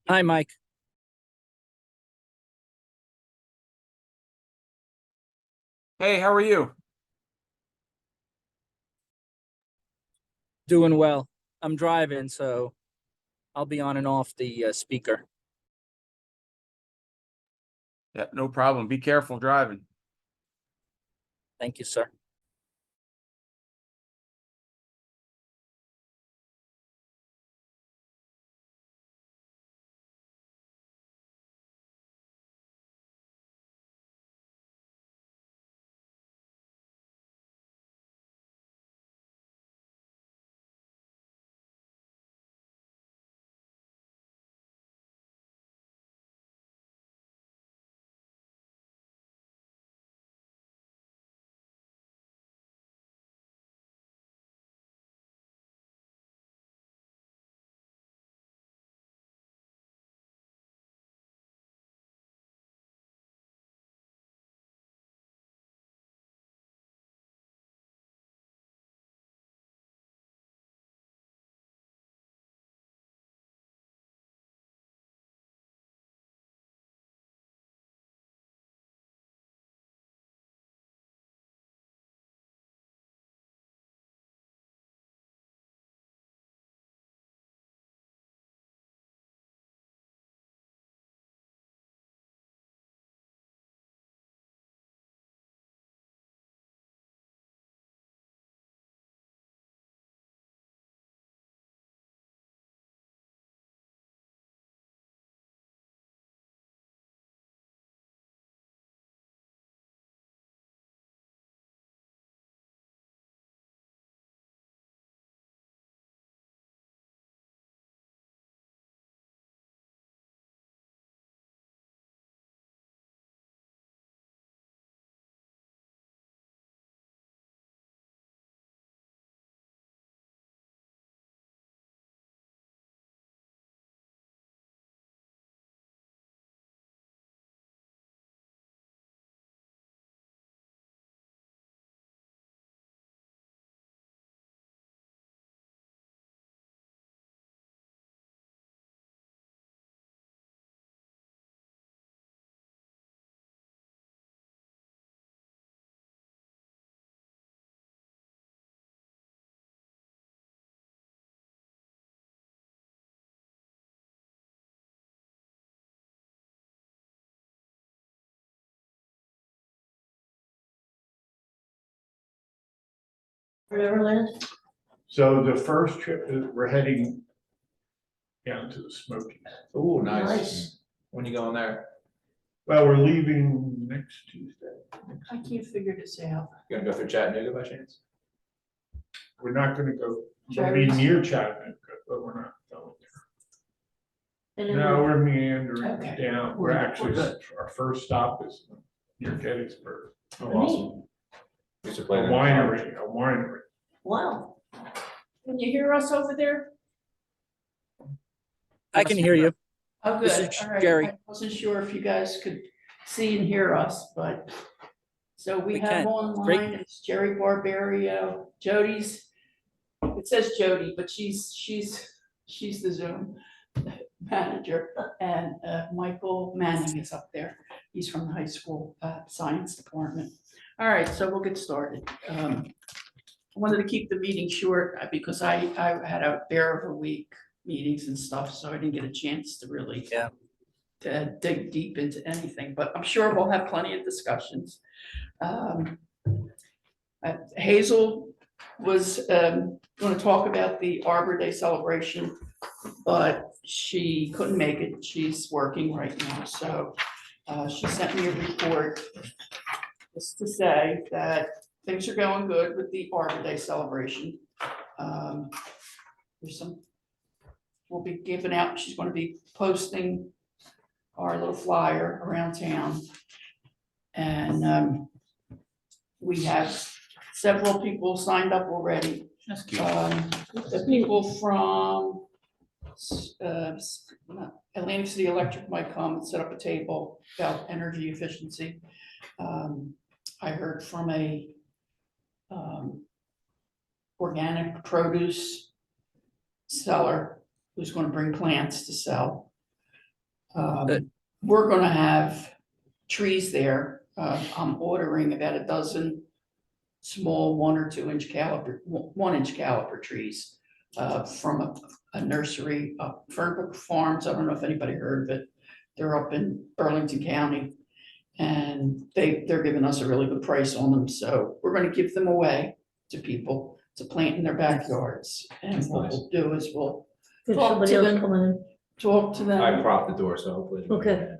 Hi, Mike. Hey, how are you? Doing well. I'm driving, so I'll be on and off the speaker. Yeah, no problem. Be careful driving. Thank you, sir. So the first trip, we're heading down to the Smokies. Oh, nice. Nice. When you going there? Well, we're leaving next Tuesday. I can't figure this out. You gonna go through Chattanooga by chance? We're not gonna go, we'll be Cherries. near Chattanooga, but we're not going And there. then No, we're- we're meandering Okay. down. We're Actually, good. our first stop is near Gettysburg. Oh, awesome. Used to A play there in college. winery. Wow. Can you hear us over there? I can hear you. Oh, This good. is All right. Jerry. I wasn't sure if you guys could see and hear us, but so we We have can. online, it's Jerry Barbario, Jody's. It says Jody, but she's the Zoom manager, and Michael Manning is up there. He's from the high school science department. All right, so we'll get started. I wanted to keep the meeting short because I had a bear of a week, meetings and stuff, so I didn't get a chance to really to dig deep into anything, but I'm sure we'll have plenty of discussions. Hazel was going to talk about the Arbor Day celebration, but she couldn't make it. She's working right now, so she sent me a report just to say that things are going good with the Arbor Day celebration. There's some, we'll be giving out, she's going to be posting our little flyer around town. And we have several people signed up already. That's cute. The people from Atlantic City Electric might come and set up a table about energy efficiency. I heard from a organic produce seller who's going to bring plants to sell. We're gonna have trees there. I'm ordering about a dozen small 1 or 2 inch caliber, 1 inch caliber trees from a nursery, Fernbrook Farms. I don't know if anybody heard of it. They're up in Burlington County. And they're giving us a really good price on them, so we're gonna give them away to people to plant in their backyards. And That's what nice. we'll do is we'll There's Talk somebody to else them. coming in. talk to I them propped the door, so hopefully. Okay.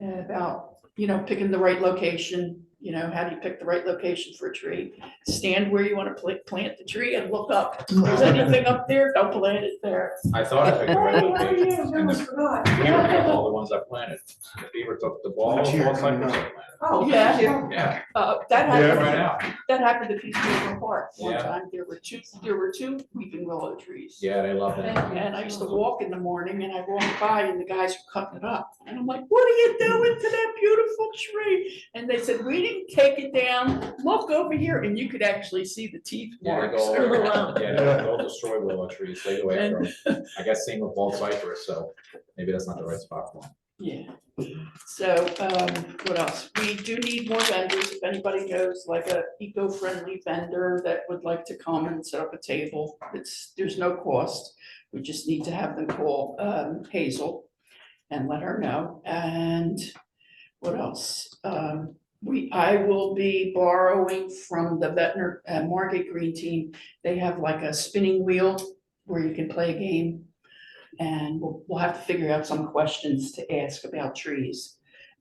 about, picking the right location. How do you pick the right location for a tree? Stand where you wanna plant the tree and look up. If there's anything up there, don't plant it there. I thought I picked the right Hey, how are you? location. I And almost the forgot. beaver took all the ones I planted. The beaver took the ball, all Cheer, cypress I come on. planted. Oh, yeah. Yeah, That Yeah. happened. right out. That happened to Peace River Park one Yeah. time. There were two weeping willow trees. Yeah, they love it. And I used to walk in the morning and I walked by and the guys were cutting it up. And I'm like, what are you doing to that beautiful tree? And they said, we didn't take it down. Look over here. And you could actually see the teeth Yeah, they marks. go all Oh, around. wow. Yeah, they'll destroy willow trees. They go after them. I guess same with bald cypress, so maybe that's not the right spot for them. Yeah. So, what else? We do need more vendors. If anybody knows like a eco-friendly vendor that would like to come and set up a table, there's no cost. We just need to have them call Hazel and let her know. And what else? I will be borrowing from the Ventnor Market Green team. They have like a spinning wheel where you can play a game. And we'll have to figure out some questions to ask about trees.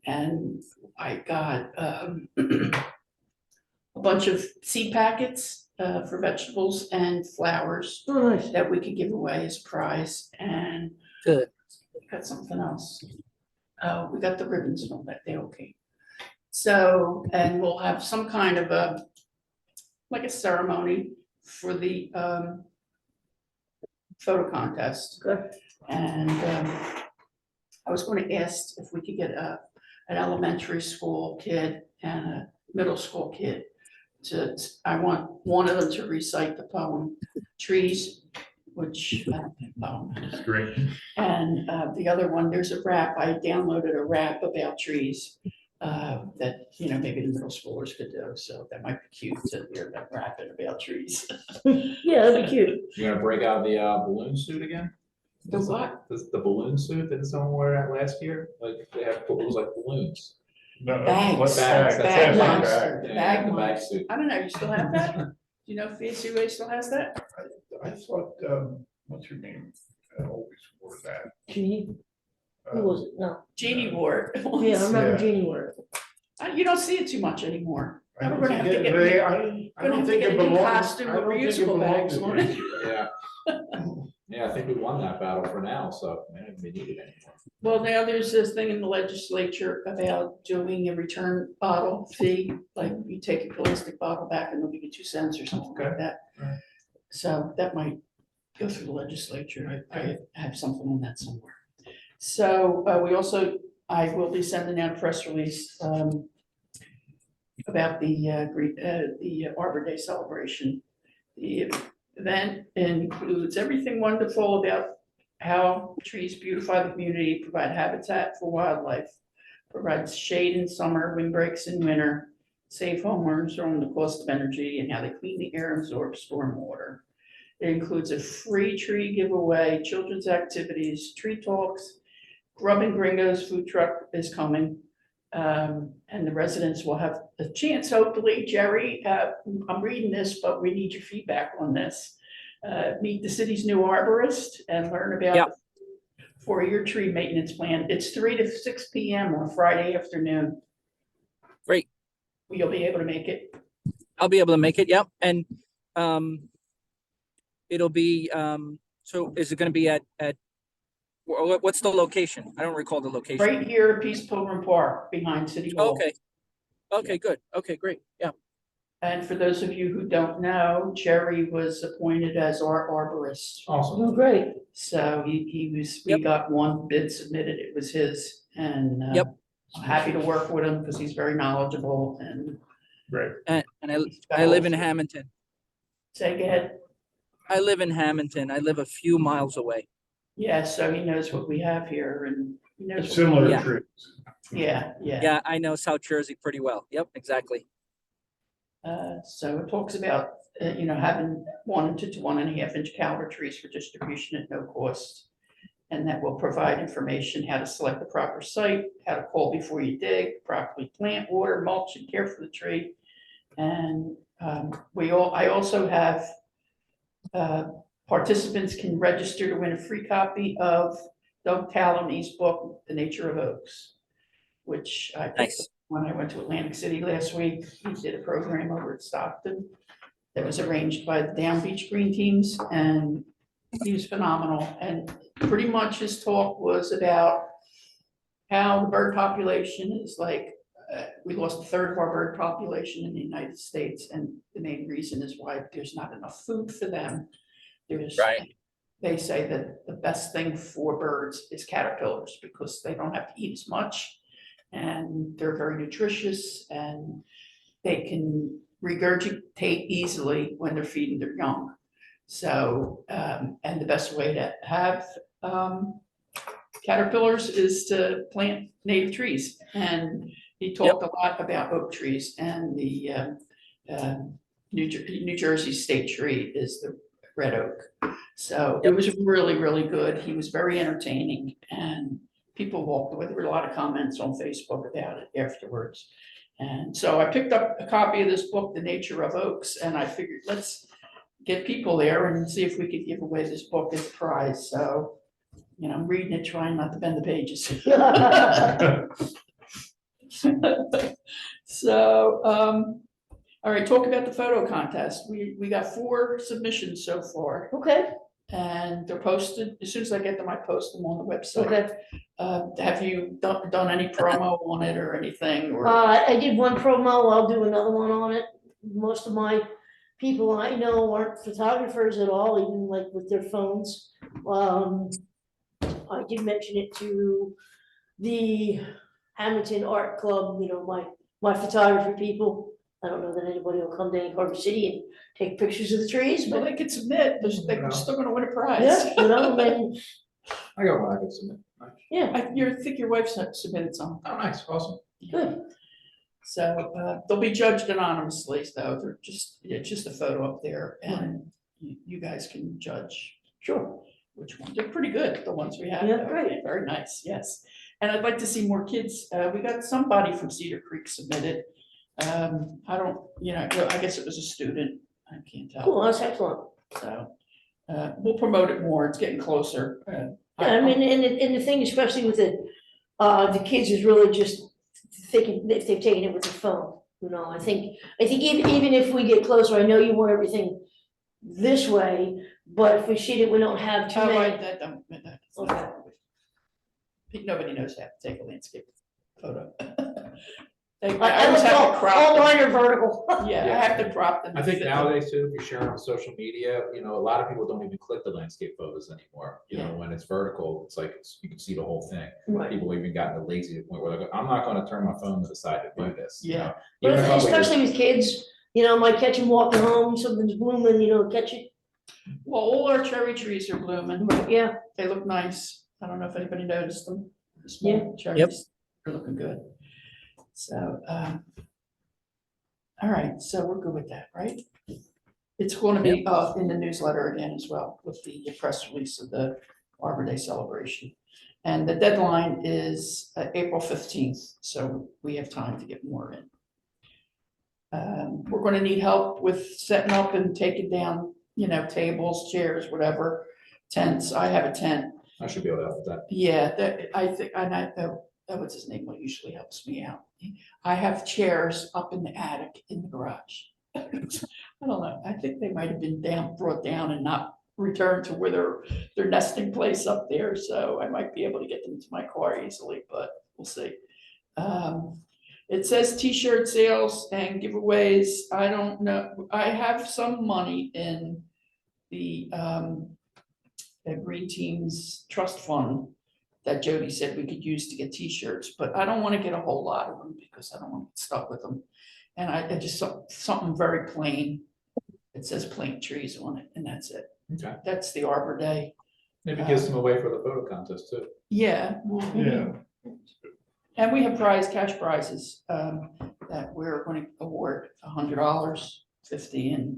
And I got a bunch of seed packets for vegetables and flowers Oh, nice. that we could give away as a prize. And Good. we got something else. We got the ribbons and all that, they okay. So, and we'll have some kind of like a ceremony for the photo contest. Good. And I was going to ask if we could get an elementary school kid and a middle school kid I want one of them to recite the poem Trees, which I don't think poem. That's great. And the other one, there's a rap, I downloaded a rap about trees that, maybe the middle schoolers could do. So that might be cute to hear them rapping about trees. Yeah, that'd be cute. You're gonna break out the balloon suit again? The what? The balloon suit that someone wore out last year? Like they have, it was like balloons. No, Bags. what Bags, bag? that's Bag it, monster. Bag. The Yeah, bag the bag monster. suit. I don't know, you still have that? Do you know if VSUA still has that? I thought, what's her name? Always wore that. Jeannie, who was it? No. Jeannie wore it. Yeah, I remember Yeah. Jeannie wore it. You don't see it too much anymore. I don't We're gonna think have to it- get- they- I gonna don't have to think get it a new belongs. costume I with don't think it reusable belongs bags to on it. VSUA. Yeah. Yeah, I think we won that battle for now, so I don't even need it anymore. Well, now there's this thing in the legislature about doing a return bottle fee, like you take a plastic bottle back and they'll give you 2 cents or something like Okay. that. Alright. So that might go through the legislature. I have something on that somewhere. So I will be sending out a press release about the Arbor Day celebration. The event includes everything wonderful about how trees beautify the community, provide habitat for wildlife, provides shade in summer, windbreaks in winter, save homeowners on the cost of energy, and how they clean the air and absorb storm water. It includes a free tree giveaway, children's activities, tree talks, Grub and Gringos food truck is coming. And the residents will have a chance, hopefully, Jerry, I'm reading this, but we need your feedback on this. Meet the city's new arborist and learn about Yep. the 4-year tree maintenance plan. It's 3 to 6 PM on Friday afternoon. Great. You'll be able to make it. I'll be able to make it, yep, and it'll be, so is it gonna be at, what's the location? I don't recall the location. Right here at Peace Pilgrim Park behind City Hall. Okay, good, okay, great, yeah, And for those of you who don't know, Jerry was appointed as our arborist. Awesome. Oh, great. So we Yep. got one bid submitted, it was his, and Yep. I'm happy to work with him because he's very knowledgeable and. Right. and he's got I live in all- Hamilton. Say again, I live in Hamilton, I live a few miles away. yeah, so he knows what we have here and He knows- Similar Yeah. trees. Yeah, yeah. Yeah, I know South Jersey pretty well. Yep, exactly. So it talks about, having 1 to 1.5 inch caliber trees for distribution at no cost. And that will provide information, how to select the proper site, how to call before you dig, properly plant, water, mulch, and care for the tree. And I also have participants can register to win a free copy of Doug Tallamy's book, The Nature of Oaks, which I picked Nice. up when I went to Atlantic City last week. He did a program over at Stockton that was arranged by the Down Beach Green Teams, and he was phenomenal. And pretty much his talk was about how the bird population is like, we lost 1/3 of our bird population in the United States, and the main reason is why there's not enough food for them. Right. They say that the best thing for birds is caterpillars because they don't have to eat as much, and they're very nutritious, and they can regurgitate easily when they're feeding their young. So, and the best way to have caterpillars is to plant native trees. And he talked a lot about oak trees, and the New Jersey state tree is the red oak. So it was really, really good. He was very entertaining, and people walked away. There were a lot of comments on Facebook about it afterwards. And so I picked up a copy of this book, The Nature of Oaks, and I figured let's get people there and see if we could give away this book as a prize. So, I'm reading it, trying not to bend the pages. So, all right, talk about the photo contest. We got 4 submissions so far, Okay, and they're posted. As soon as I get them, I post them on the website. okay. Have you done any promo on it or anything? Or I did one promo, I'll do another one on it. Most of my people I know aren't photographers at all, even like with their phones. I did mention it to the Hamilton Art Club, my photography people. I don't know that anybody will come to Harbor City and take pictures of the trees, well, but they could submit. They're still going to win a prize. yeah, then, I got one I could submit. Nice. yeah, I think your wife submitted some. Oh, nice, awesome. good. So they'll be judged anonymously, though. It's just a photo up there, and you guys can judge. Sure. Which ones? They're pretty good, the ones we have. Yeah, though. great. Very nice, yes. And I'd like to see more kids. We got somebody from Cedar Creek submitted. I don't, I guess it was a student. I can't tell. Cool, that's excellent. So we'll promote it more. It's getting closer. Yeah, I mean, and the thing, especially with the kids is really just thinking if they've taken it with their phone. I think even if we get closer, I know you want everything this way, but if we see that we don't have too Oh, many. Okay. Nobody knows how to take a landscape photo. I I always was have to all crop them. mine are vertical. Yeah, I have to crop them. I think nowadays too, if you're sharing on social media, a lot of people don't even click the landscape photos anymore. Yeah. When it's vertical, it's like, you can see the whole thing. Right. People even gotten lazy to the point where they're like, I'm not gonna turn my phone to the side to do this. Yeah. But Even if I'm with your- especially with kids, might catch them walking home, something's blooming, catch it. Well, all our cherry trees are blooming. Yeah, They look nice. I don't know if anybody noticed them. The Yeah. small cherries are looking good. So, all right, so we're good with that, right? It's going to be in the newsletter again as well with the press release of the Arbor Day celebration. And the deadline is April 15th, so we have time to get more in. We're going to need help with setting up and taking down, tables, chairs, whatever, tents. I have a tent. I should be able to help with that. Yeah, I think, and what's his name, what usually helps me out. I have chairs up in the attic in the garage. I don't know, I think they might have been brought down and not returned to where their nesting place up there, so I might be able to get them to my car easily, but we'll see. It says t-shirt sales and giveaways. I don't know, I have some money in the Green Team's trust fund that Jody said we could use to get t-shirts, but I don't want to get a whole lot of them because I don't want to get stuck with them. And I just something very plain. It says plant trees on it, and that's it. Okay. That's the Arbor Day. Maybe gives them away for the photo contest too. Yeah. Yeah. And we have cash prizes, that we're going to award $100, 50 and,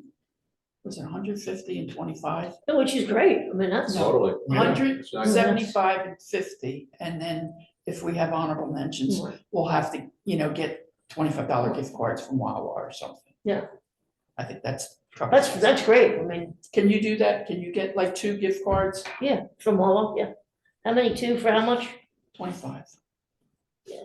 was it 150 and 25? Which is great, I mean, that's. Totally. Yeah. 175 and 50, and then if we have honorable mentions, we'll have to, get $25 gift cards from Wawa or something. Yeah. I think that's. That's great, I mean, Can you do that? Can you get like 2 gift cards? yeah, from Wawa, yeah. How many, 2 for how much? 25. Yeah.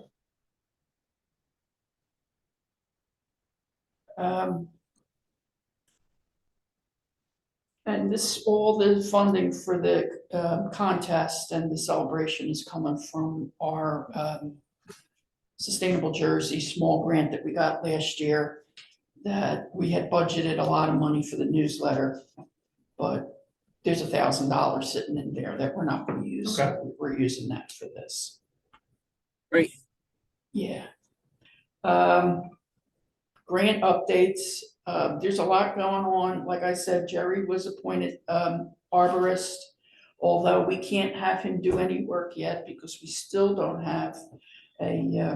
And all the funding for the contest and the celebration is coming from our Sustainable Jersey small grant that we got last year, that we had budgeted a lot of money for the newsletter, but there's $1,000 sitting in there that we're not going to use. Okay. So we're using that for this. Great. Yeah. Grant updates, there's a lot going on. Like I said, Jerry was appointed arborist, although we can't have him do any work yet because we still don't have a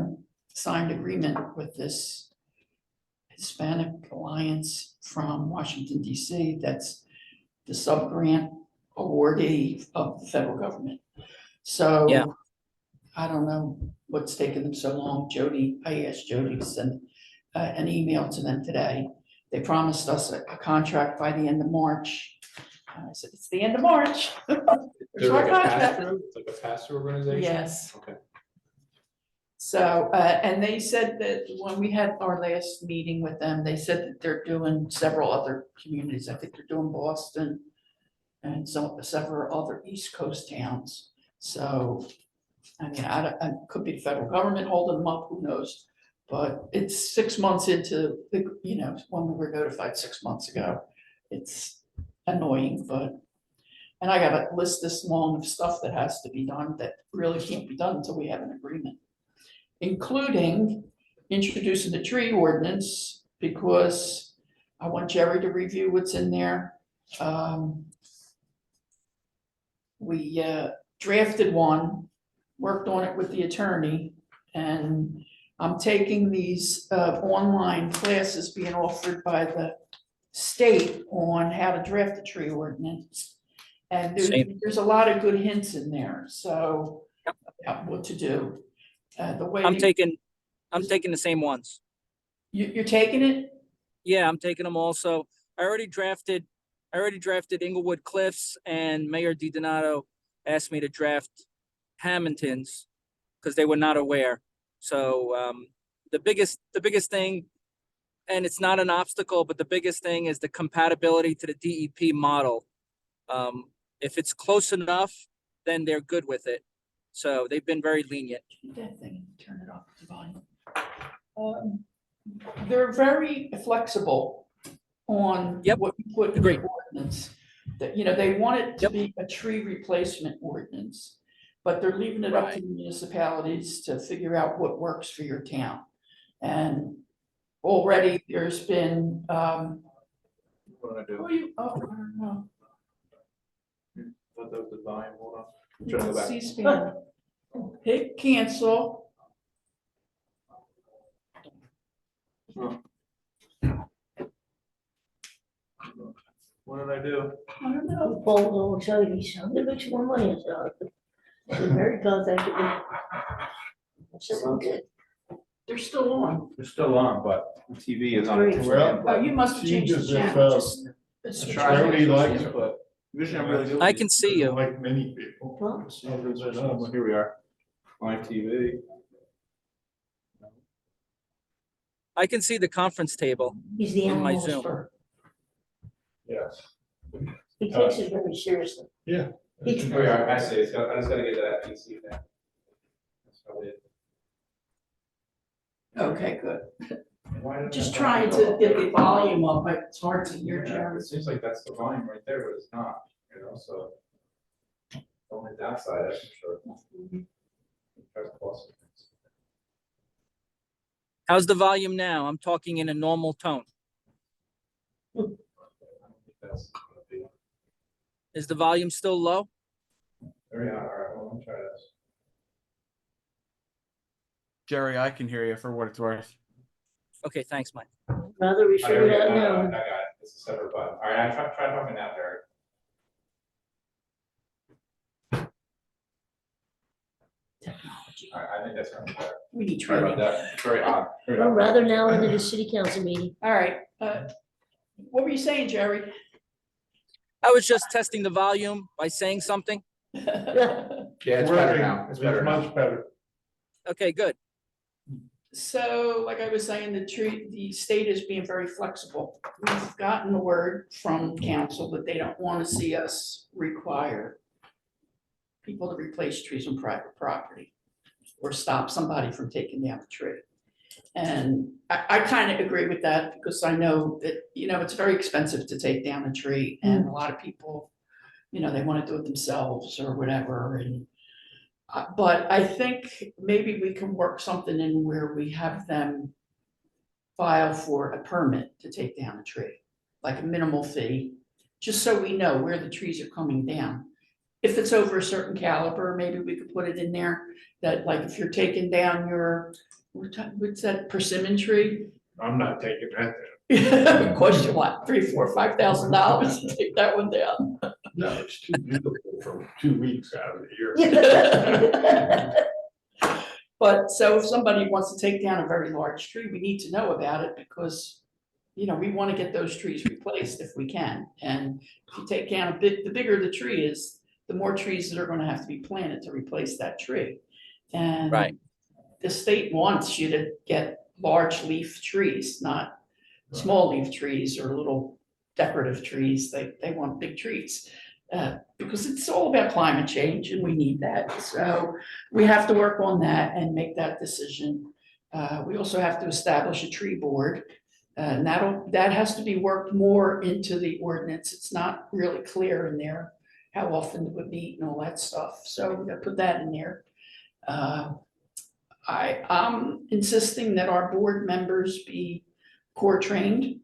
signed agreement with this Hispanic Alliance from Washington DC. That's the sub-grant awardee of the federal government. So Yeah. I don't know what's taking them so long. I asked Jody to send an email to them today. They promised us a contract by the end of March. And I said, it's the end of March. There's our like a contract. pass-through, it's like a pass-through organization? Yes. Okay. So, and they said that when we had our last meeting with them, they said that they're doing several other communities. I think they're doing Boston and several other East Coast towns. So, I mean, I could be the federal government holding them up, who knows? But it's 6 months into the, when we were notified 6 months ago. It's annoying, but, and I got a list this long of stuff that has to be done that really can't be done until we have an agreement, including introducing the tree ordinance, because I want Jerry to review what's in there. We drafted one, worked on it with the attorney, and I'm taking these online classes being offered by the state on how to draft a tree ordinance. And Same. there's a lot of good hints in there, so about what to do. The way I'm taking the same ones. you're taking it? Yeah, I'm taking them also. I already drafted Inglewood Cliffs, and Mayor DiDonato asked me to draft Hamilton's because they were not aware. So the biggest thing, and it's not an obstacle, but the biggest thing is the compatibility to the DEP model. If it's close enough, then they're good with it. So they've been very lenient. That thing, turn it off the volume. They're very flexible on Yep. what you put in Agreed. the ordinance. That, they want it to be a tree replacement ordinance, but they're leaving it up to the municipalities to figure out what works for your town. And already there's been, What do I do? I don't know. What the volume, hold on. I'm trying to go back. C-SPAN. Hit cancel. What did I do? I don't know. Paul will tell you, he's gonna make some more money, so. He's very contacted me. I said, well, good. They're still on. They're still on, but the TV is on. Great. Well, Oh, you must have changed the Seems as if, channel. Just- That's Jody likes it. But usually I'm really good. I can see you. Like many people. Well, Here we are, live TV. I can see the conference table. He's the In my animal Zoom. whisperer. Yes. He takes it very seriously. Yeah. He- Here we are, I see, I just gotta get that PC now. That's probably it. Okay, good. Why did Just that trying volume to go get up? the volume up, but it's hard to hear Yeah, Jerry. it seems like that's the volume right there, but it's not, so. Only downside, that's for sure. Try to pause it. How's the volume now? I'm talking in a normal tone. I don't think that's gonna be- Is the volume still low? Very hot, all right, well, let me try this. Jerry, I can hear you for what it's worth. Okay, thanks, Mike. Rather we Oh, there we figure it go. out No, now. I got it, it's a separate button, all right, try talking now, Jerry. Technology. All right, I think that's gonna be better. We need Sorry about training. that, it's very hot. very We're hot. rather now into the city council meeting. All right, what were you saying, Jerry? I was just testing the volume by saying something. Yeah, it's better now, it's better now. Much better. Okay, good. So, like I was saying, the state is being very flexible. We've gotten the word from council that they don't want to see us require people to replace trees on private property or stop somebody from taking down a tree. And I kind of agree with that because I know that, it's very expensive to take down a tree and a lot of people, they want to do it themselves or whatever. And but I think maybe we can work something in where we have them file for a permit to take down a tree, like a minimal fee, just so we know where the trees are coming down. If it's over a certain caliber, maybe we could put it in there that like if you're taking down your, what's that persimmon tree? I'm not taking that down. It cost you what, $3,000, $4,000, $5,000 to take that one down? No, it's too beautiful for 2 weeks out of the year. But so if somebody wants to take down a very large tree, we need to know about it because, we want to get those trees replaced if we can. And if you take down the bigger the tree is, the more trees that are going to have to be planted to replace that tree. And Right. the state wants you to get large leaf trees, not small leaf trees or little decorative trees. They want big trees. Because it's all about climate change and we need that. So we have to work on that and make that decision. We also have to establish a tree board. And that has to be worked more into the ordinance. It's not really clear in there how often it would meet and all that stuff. So we gotta put that in there. I'm insisting that our board members be core trained.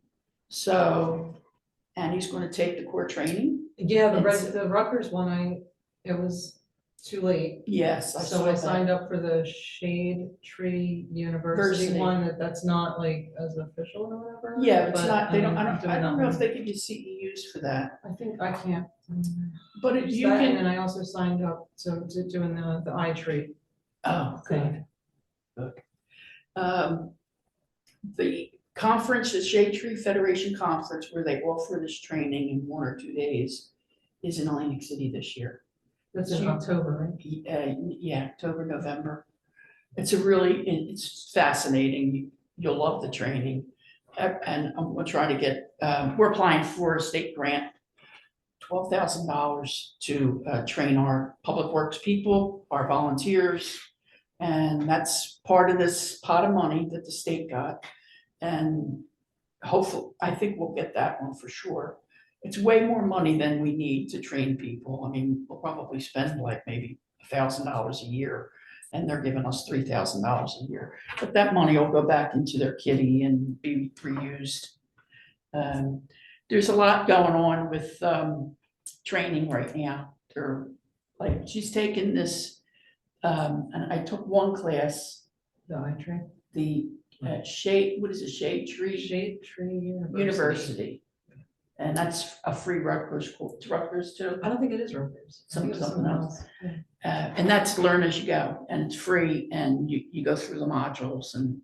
So, and he's gonna take the core training. Yeah, It's- the Rutgers one, it was too late, Yes, I so saw I that. signed up for the Shade Tree University University. one, that's not like as official or whatever. Yeah, it's but not, they don't, I'm I doing don't that know if one. they give you CEUs for that, I think I can't. but if There's you that, And can. then I also signed up to doing the eye tree. Oh, good. Good. The conference, the Shade Tree Federation Conference, where they offer this training in 1 or 2 days, is in Atlantic City this year. That's in She- October, right? Yeah, October, November. It's fascinating. You'll love the training. And I'm gonna try to get, we're applying for a state grant, $12,000 to train our public works people, our volunteers. And that's part of this pot of money that the state got. And hopefully, I think we'll get that one for sure. It's way more money than we need to train people. I mean, we'll probably spend like maybe $1,000 a year. And they're giving us $3,000 a year. But that money will go back into their kitty and be reused. There's a lot going on with training right now. They're like, she's taken this, and I took one class, The eye tree. the Shade, what is it, Shade Tree? Shade Tree University. And that's a free Rutgers, it's Rutgers too. I don't think it is Rutgers. I think it's Something something else. else. And that's learn as you go, and it's free, and you go through the modules, and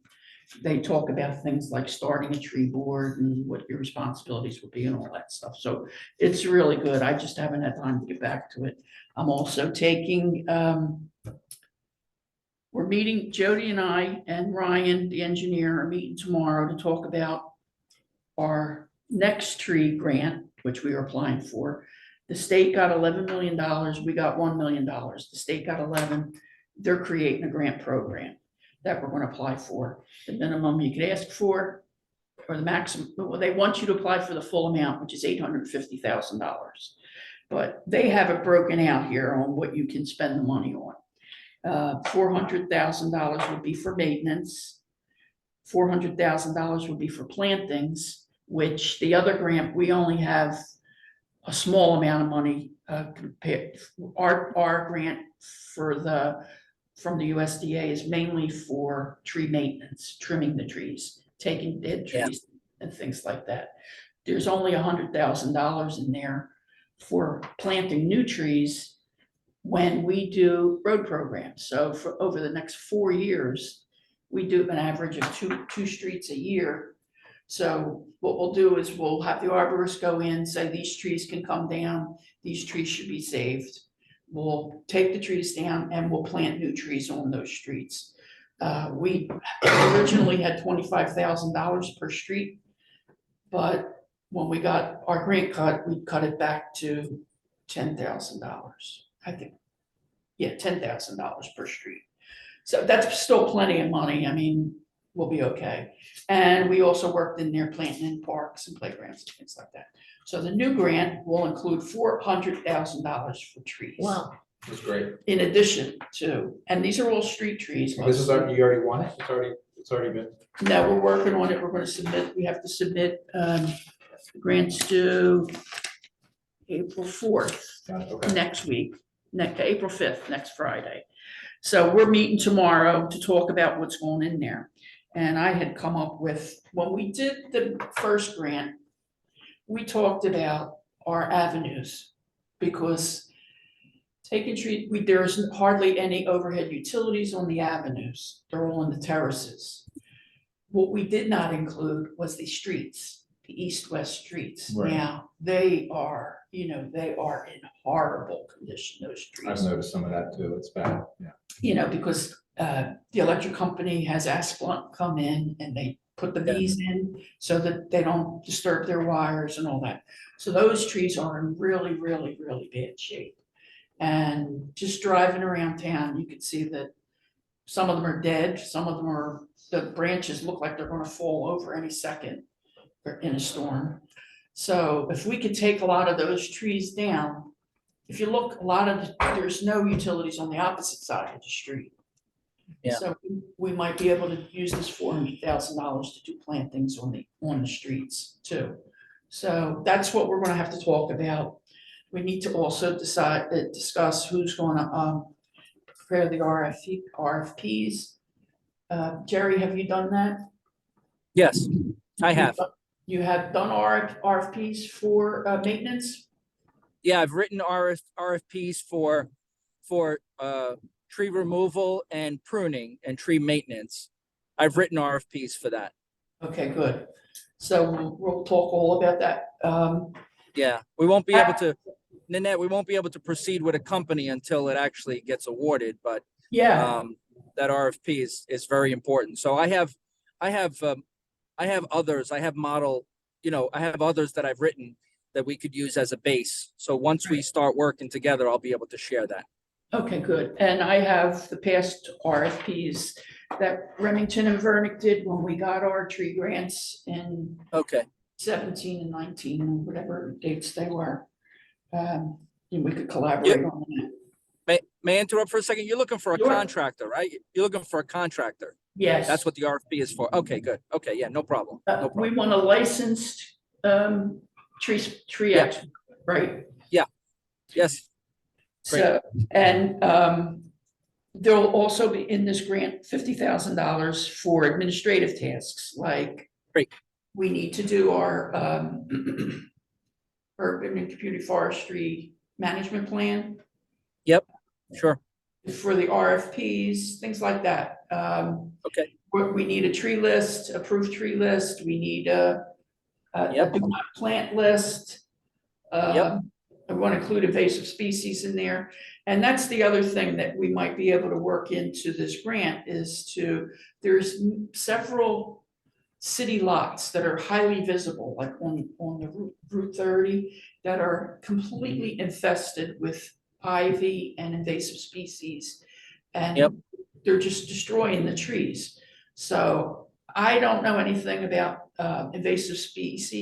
they talk about things like starting a tree board and what your responsibilities will be and all that stuff. So it's really good. I just haven't had time to get back to it. I'm also taking, we're meeting, Jody and I and Ryan, the engineer, are meeting tomorrow to talk about our next tree grant, which we are applying for. The state got $11 million, we got $1 million. The state got 11. They're creating a grant program that we're gonna apply for. The minimum you could ask for, or the maximum, well, they want you to apply for the full amount, which is $850,000. But they have it broken out here on what you can spend the money on. $400,000 would be for maintenance. $400,000 would be for plantings, which the other grant, we only have a small amount of money, compared, our grant from the USDA is mainly for tree maintenance, trimming the trees, taking dead Yeah. trees and things like that. There's only $100,000 in there for planting new trees when we do road programs. So for over the next 4 years, we do an average of two streets a year. So what we'll do is we'll have the arborists go in, say these trees can come down, these trees should be saved. We'll take the trees down and we'll plant new trees on those streets. We originally had $25,000 per street, but when we got our grant cut, we cut it back to $10,000. I think, yeah, $10,000 per street. So that's still plenty of money. I mean, we'll be okay. And we also worked in there planting in parks and playgrounds and things like that. So the new grant will include $400,000 for trees. Wow. That's great. In addition to, and these are all street trees. This is, you already won it? It's already been. No, we're working on it. We're gonna submit, we have to submit, grants due April 4th, Okay. next week, April 5th, next Friday. So we're meeting tomorrow to talk about what's going in there. And I had come up with, when we did the first grant, we talked about our avenues, because taking tree, there's hardly any overhead utilities on the avenues. They're all on the terraces. What we did not include was the streets, the east-west streets. Right. Now, they are, they are in horrible condition, those streets. I've noticed some of that too. It's bad. Yeah. Because the electric company has Asplunk come in and they put the V's in so that they don't disturb their wires and all that. So those trees are in really, really, really bad shape. And just driving around town, you can see that some of them are dead, some of them are, the branches look like they're gonna fall over any second in a storm. So if we could take a lot of those trees down, if you look, there's no utilities on the opposite side of the street. Yeah. So we might be able to use this $400,000 to do plantings on the streets too. So that's what we're gonna have to talk about. We need to also discuss who's gonna prepare the RFPs. Jerry, have you done that? Yes, I have. You have done RFPs for maintenance? Yeah, I've written RFPs for tree removal and pruning and tree maintenance. I've written RFPs for that. Okay, good. So we'll talk all about that. Yeah, we won't be able to, Nanette, we won't be able to proceed with a company until it actually gets awarded, but Yeah, that RFP is very important. So I have others, I have others that I've written that we could use as a base. So once we start working together, I'll be able to share that. okay, good. And I have the past RFPs that Remington and Vernick did when we got our tree grants in Okay, 17 and 19, whatever dates they were. And we could collaborate on that. may I interrupt for a second? You're looking for a Sure. contractor, right? You're looking for a contractor. Yes. That's what the RFP is for. Okay, good. Okay, yeah, no problem. No We problem. want a licensed tree Yeah. expert, right? Yes, Great. So, and there'll also be in this grant $50,000 for administrative tasks, like Great. we need to do our urban and community forestry management plan sure. for the RFPs, things like that. Okay. We need a tree list, approved tree list. We need a Yep. do not plant list. Yep. I want to include invasive species in there. And that's the other thing that we might be able to work into this grant is there's several city lots that are highly visible, like on the Route 30, that are completely infested with ivy and invasive species. And Yep. they're just destroying the trees. So I don't know anything about invasive species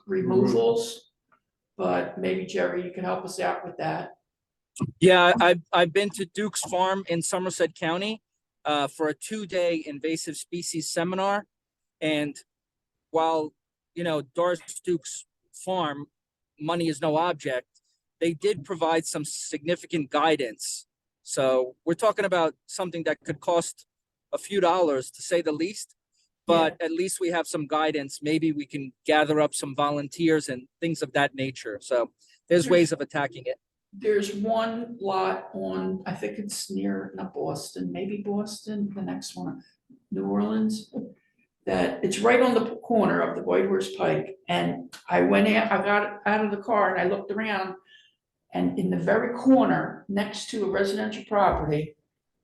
removals, but maybe Jerry, you can help us out with that. Yeah, I've been to Duke's Farm in Somerset County for a 2-day invasive species seminar. And while Doris Duke's farm, money is no object, they did provide some significant guidance. So we're talking about something that could cost a few dollars, to say the least, but at least we have some guidance. Maybe we can gather up some volunteers and things of that nature. So there's ways of attacking it. There's one lot on, I think it's near, not Boston, maybe Boston, the next one, New Orleans, that it's right on the corner of the White Horse Pike. And I went out, I got out of the car and I looked around, and in the very corner, next to a residential property,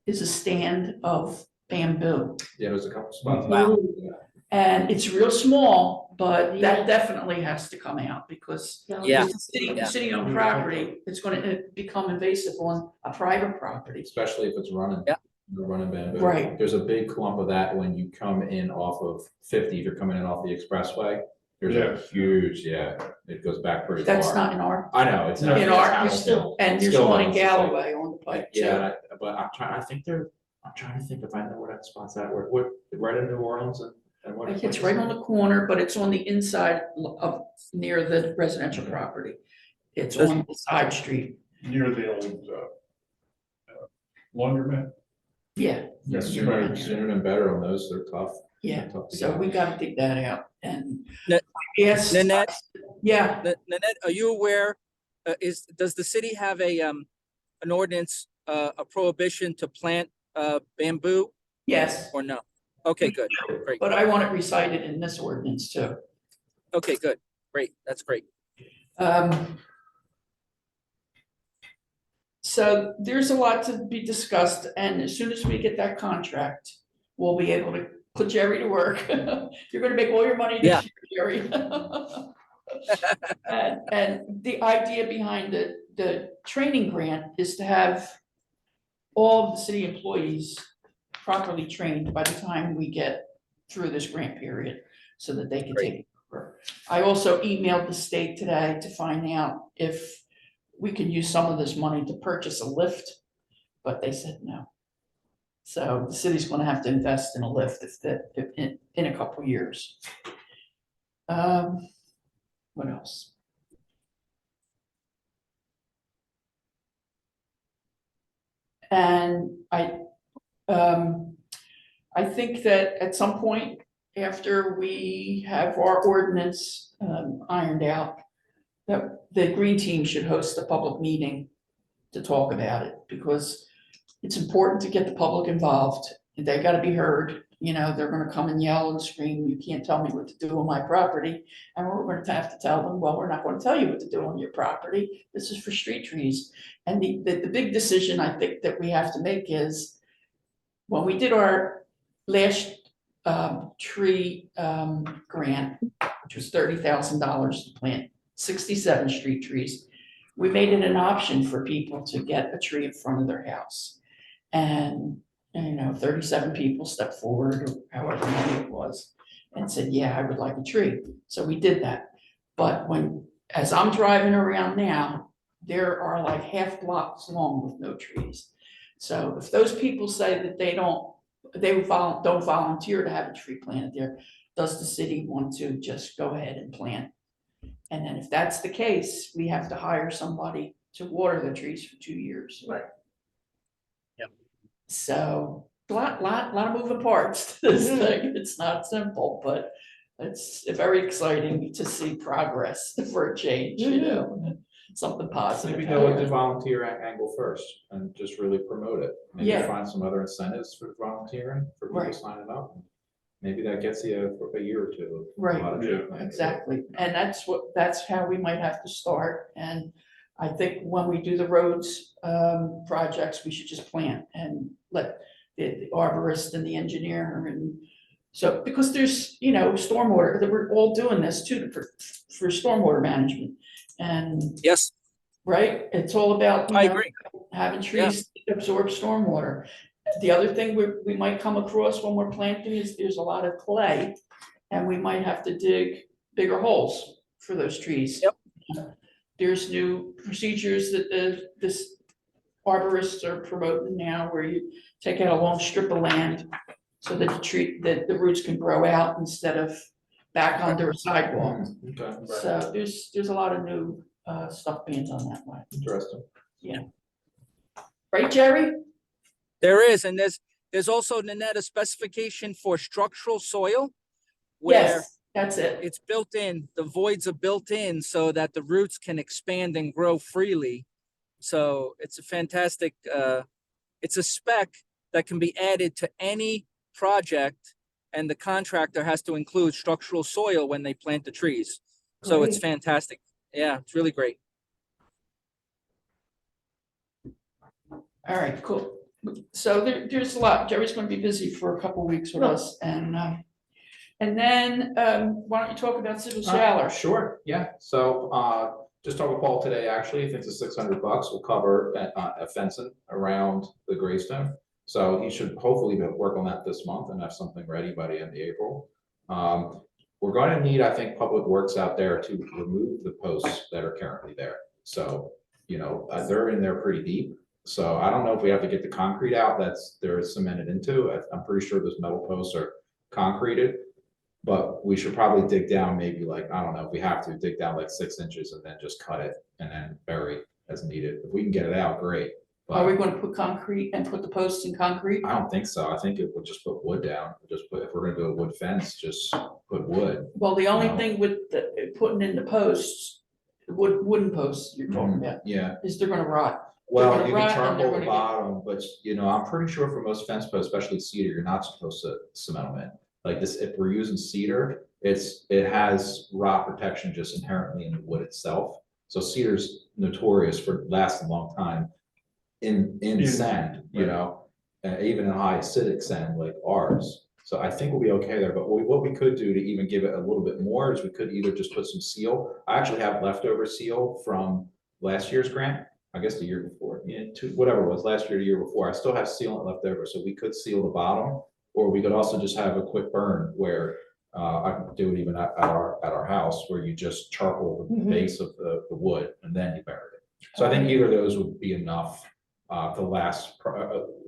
is a stand of bamboo. Yeah, there's a couple spots. Wow. And it's real small, but Yeah. that definitely has to come out, because Yeah. it's Yeah. city-owned property, it's gonna become invasive on a private property. Especially if it's running. Yeah. The running bamboo. Right. There's a big clump of that when you come in off of 50, if you're coming in off the expressway. There's a Yes. huge, it goes back pretty far. That's not in our, I know, it's. In not- our- it's still- and It's there's still one on in the site. Galloway on the Pike too. Yeah, but I'm trying to think if I know where that spot's at, what, right in New Orleans and what? Like, it's right on the corner, but it's on the inside of, near the residential property. It's on the side street, Near the old, laundromat. yeah. Yeah, sooner than better on those, they're tough. Yeah, They're tough to so get. we gotta dig that out, and Now- yes, Nanette? yeah, Nanette, are you aware, does the city have an ordinance, a prohibition to plant bamboo, yes, or no? Okay, good, great. but I want it recited in this ordinance too. Okay, good, great, that's great. So there's a lot to be discussed, and as soon as we get that contract, we'll be able to put Jerry to work. You're gonna make all your money this year, Jerry. And the idea behind the training grant is to have all of the city employees properly trained by the time we get through this grant period, so that they can take it over. I also emailed the state today to find out if we can use some of this money to purchase a lift, but they said no. So the city's gonna have to invest in a lift in a couple of years. What else? And I think that at some point, after we have our ordinance ironed out, that the green team should host a public meeting to talk about it, because it's important to get the public involved. They gotta be heard, they're gonna come and yell and scream, you can't tell me what to do on my property. And we're gonna have to tell them, well, we're not gonna tell you what to do on your property, this is for street trees. And the big decision I think that we have to make is, when we did our last tree grant, which was $30,000 to plant 67 street trees, we made it an option for people to get a tree in front of their house. And 37 people stepped forward, or however many it was, and said, yeah, I would like a tree. So we did that. But as I'm driving around now, there are like half blocks long with no trees. So if those people say that they don't volunteer to have a tree planted there, does the city want to just go ahead and plant? And then if that's the case, we have to hire somebody to water the trees for 2 years. Right. Yep. So a lot of moving parts to this thing. It's not simple, but it's very exciting to see progress for a change, something positive. Maybe go with the volunteer angle first and just really promote it. Maybe Yeah. find some other incentives for volunteering, for people Right. signing up. Maybe that gets you for a year or two. of a Right. lot of tree planting. Exactly, and that's how we might have to start, and I think when we do the roads projects, we should just plant and let the arborist and the engineer, and so, because there's, stormwater, that we're all doing this too, for stormwater management, and, Yes, right, it's all about, I agree. having trees absorb stormwater. The other thing we might come across when we're planting is there's a lot of clay, and we might have to dig bigger holes for those trees. Yep. There's new procedures that this arborists are promoting now, where you take out a long strip of land so that the roots can grow out instead of back onto a sidewalk. Okay. So there's a lot of new stuff being done that way. Interesting. Right, Jerry? There is, and there's also, Nanette, a specification for structural soil where Yes, that's it. it's built in, the voids are built in so that the roots can expand and grow freely. So it's a fantastic, it's a spec that can be added to any project, and the contractor has to include structural soil when they plant the trees. So it's Great. fantastic. Yeah, it's really great. All right, cool. So there's a lot. Jerry's gonna be busy for a couple weeks with us, and then, why don't you talk about civil Shallow? Sure, yeah, so, just talked with Paul today, actually, I think it's $600 will cover a fencing around the gravestone. So he should hopefully work on that this month and have something ready by the end of April. We're gonna need, I think, Public Works out there to remove the posts that are currently there. So, they're in there pretty deep. So I don't know if we have to get the concrete out they're cemented into. I'm pretty sure those metal posts are concreted. But we should probably dig down maybe like, I don't know, if we have to dig down like 6 inches and then just cut it and then bury as needed. If we can get it out, great. Are we But gonna put concrete and put the posts in concrete? I don't think so. I think it would just put wood down. Just put, if we're gonna do a wood fence, just put wood. Well, the only No. thing with putting in the posts, wooden posts you're talking about, Yeah, is they're gonna rot. well, gonna you rot can and they're charcoal gonna the get- bottom, but I'm pretty sure for most fence posts, especially cedar, you're not supposed to cement them in. Like this, if we're using cedar, it has rot protection just inherently in the wood itself. So cedar's notorious for lasting a long time in sand, even in high acidic sand like ours. So I think we'll be okay there, but what we could do to even give it a little bit more is we could either just put some seal. I actually have leftover seal from last year's grant, I guess the year before, whatever it was, last year, the year before. I still have sealant left over, so we could seal the bottom, or we could also just have a quick burn where I can do it even at our house, where you just charcoal the Mhm. base of the wood and then you bury it. So I think either of those would be enough to last.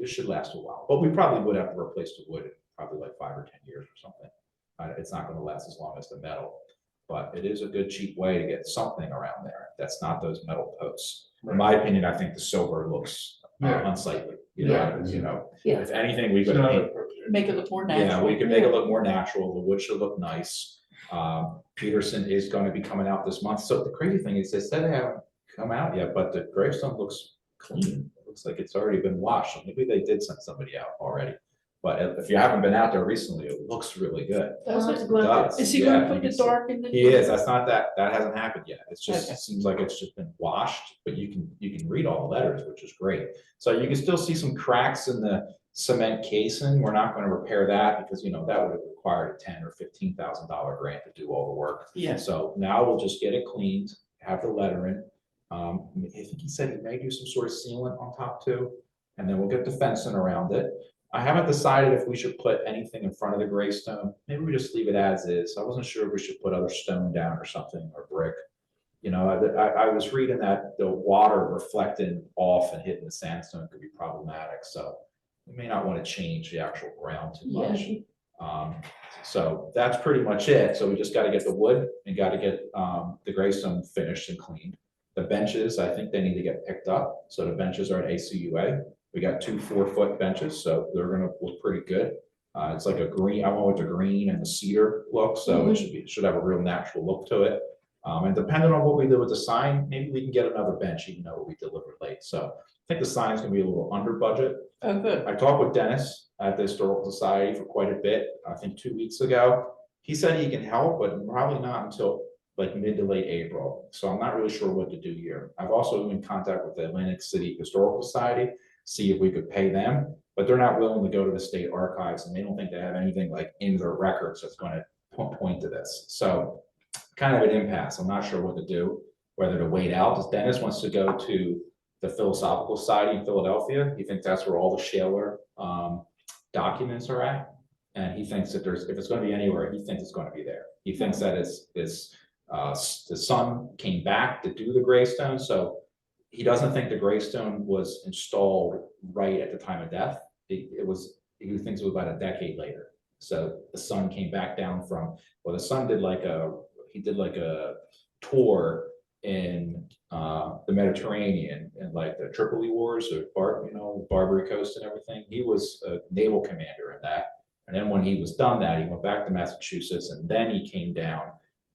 It should last a while, but we probably would have to replace the wood in probably like 5 or 10 years or something. It's not going to last as long as the metal, but it is a good cheap way to get something around there that's not those metal posts. In my opinion, I think the silver looks Yeah. unsightly. Yeah. Yeah. If anything, we It's could not paint. appropriate. Make it look more Yeah, natural. we can make it look more natural. The wood should look nice. Peterson is going to be coming out this month. So the crazy thing is, they said they haven't come out yet, but the gravestone looks clean. It looks like it's already been washed. So maybe they did send somebody out already. But if you haven't been out there recently, it looks really good. Does I'll it? have to go out Does. there. Is he Yeah, gonna you put can the see- dark in the? He is. That's not that hasn't happened yet. It's just, Okay. it seems like it's just been washed, but you can read all the letters, which is great. So you can still see some cracks in the cement casing. We're not going to repair that because, that would have required a $10,000 or $15,000 grant to do all the work. Yeah. So now we'll just get it cleaned, have the lettering. I think he said he may do some sort of sealant on top too, and then we'll get the fencing around it. I haven't decided if we should put anything in front of the gravestone. Maybe we just leave it as is. I wasn't sure if we should put other stone down or something, or brick. I was reading that the water reflecting off and hitting the sandstone could be problematic, so we may not want to change the actual ground too much. So that's pretty much it. So we just got to get the wood and got to get the gravestone finished and cleaned. The benches, I think they need to get picked up. So the benches are at ACUA. We got 2 4-foot benches, so they're gonna look pretty good. It's like a green, I went with the green and the cedar look, so it should have a real natural look to it. And depending on what we do with the sign, maybe we can get another bench, even though we delivered late. So I think the sign's gonna be a little under budget. Oh, good. I talked with Dennis at the Historical Society for quite a bit, I think 2 weeks ago. He said he can help, but probably not until like mid to late April. So I'm not really sure what to do here. I've also been in contact with the Atlantic City Historical Society, see if we could pay them, but they're not willing to go to the state archives, and they don't think they have anything like in their records that's going to point to this. So kind of an impasse. I'm not sure what to do, whether to wait out. Because Dennis wants to go to the Philosophical Society in Philadelphia. He thinks that's where all the Shaler documents are at. And he thinks that if it's going to be anywhere, he thinks it's going to be there. He thinks that the son came back to do the gravestone. So he doesn't think the gravestone was installed right at the time of death. He thinks it was about a decade later. So the son came back down from, well, the son did like a tour in the Mediterranean and like the Tripoli Wars or Barbary Coast and everything. He was a naval commander in that. And then when he was done that, he went back to Massachusetts and then he came down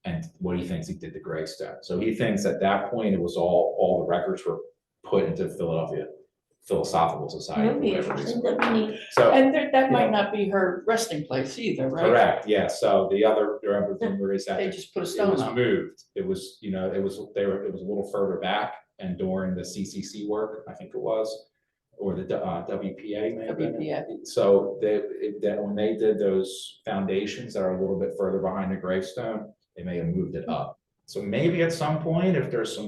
and what he thinks he did to Greystone. So he thinks at that point it was all the records were put into Philadelphia Philosophical Society. That'd be for whatever interesting, reason. that'd be neat. So And that might Yeah. not be her resting place either, right? correct, yeah. So the other rumor is that They just put a it stone was up. moved. It was, it was a little further back and during the CCC work, I think it was, or the WPA may have been. WPA. So that when they did those foundations that are a little bit further behind the gravestone, they may have moved it up. So maybe at some point, if there's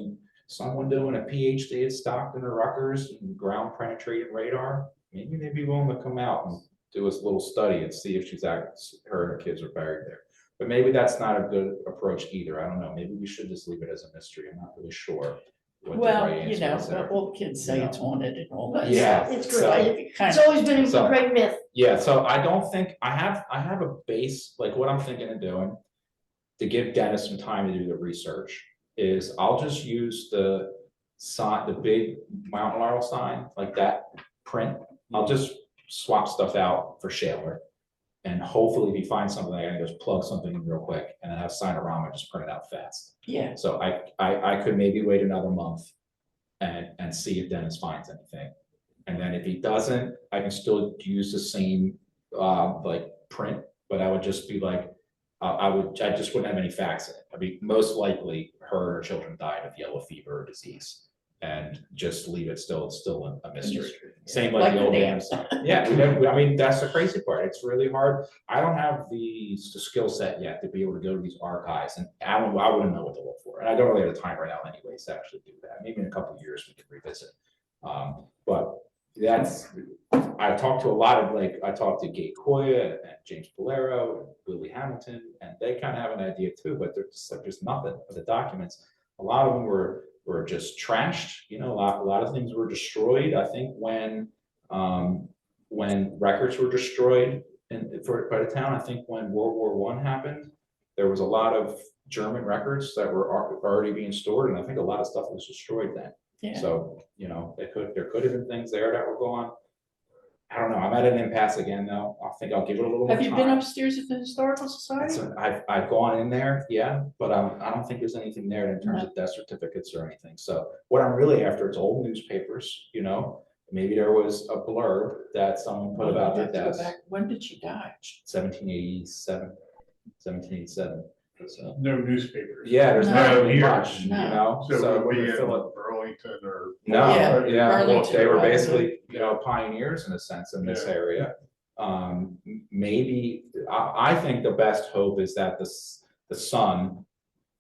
someone doing a PhD at Stockton or Rutgers and ground penetrating radar, maybe they'd be willing to come out and do a little study and see if her and her kids are buried there. But maybe that's not a good approach either. I don't know. Maybe we should just leave it as a mystery. I'm not really sure what the Well, right answer is there. all the kids say Yeah. it's haunted and all that. Yeah, It's so- great, Kind it's of, always been a So- great myth. Yeah, so I don't think, I have a base, like what I'm thinking of doing to give Dennis some time to do the research is I'll just use the sign, the big Mountain Laurel sign, like that print. I'll just swap stuff out for Shaler. And hopefully if he finds something, I can just plug something in real quick and then have Signorama just print it out fast. yeah. So I could maybe wait another month and see if Dennis finds anything. And then if he doesn't, I can still use the same like print, but I would just be like, I just wouldn't have any facts in it. I mean, most likely her and her children died of yellow fever or disease. And just leave it it's still a mystery. Same like Like the the old name. damn sign. Yeah, I mean, that's the crazy part. It's really hard. I don't have the skill set yet to be able to go to these archives and I wouldn't know what to look for. And I don't really have the time right now anyways to actually do that. Maybe in a couple of years we can revisit. But that's, I talked to a lot of I talked to Gay Koya and James Polero and Willie Hamilton, and they kind of have an idea too, but there's nothing of the documents. A lot of them were just trashed, a lot of things were destroyed. I think when records were destroyed by the town, I think when World War I happened, there was a lot of German records that were already being stored, and I think a lot of stuff was destroyed then. Yeah. So, there could have been things there that were gone. I don't know. I'm at an impasse again, though. I think I'll give it a little more Have time. you been upstairs at the Historical Society? So I've gone in there, yeah, but I don't think there's anything there in terms of death certificates or anything. So what I'm really after is old newspapers, maybe there was a blurb that someone put about You their have to go deaths. back. When did she die? 1787. So, No newspapers. yeah, there's not No, really here. much, No. So what do you fill it- have, Burlington or? No, Yeah, yeah, well, Burlington, they were probably. basically, pioneers in a sense in this Yeah. area. Maybe, I think the best hope is that the son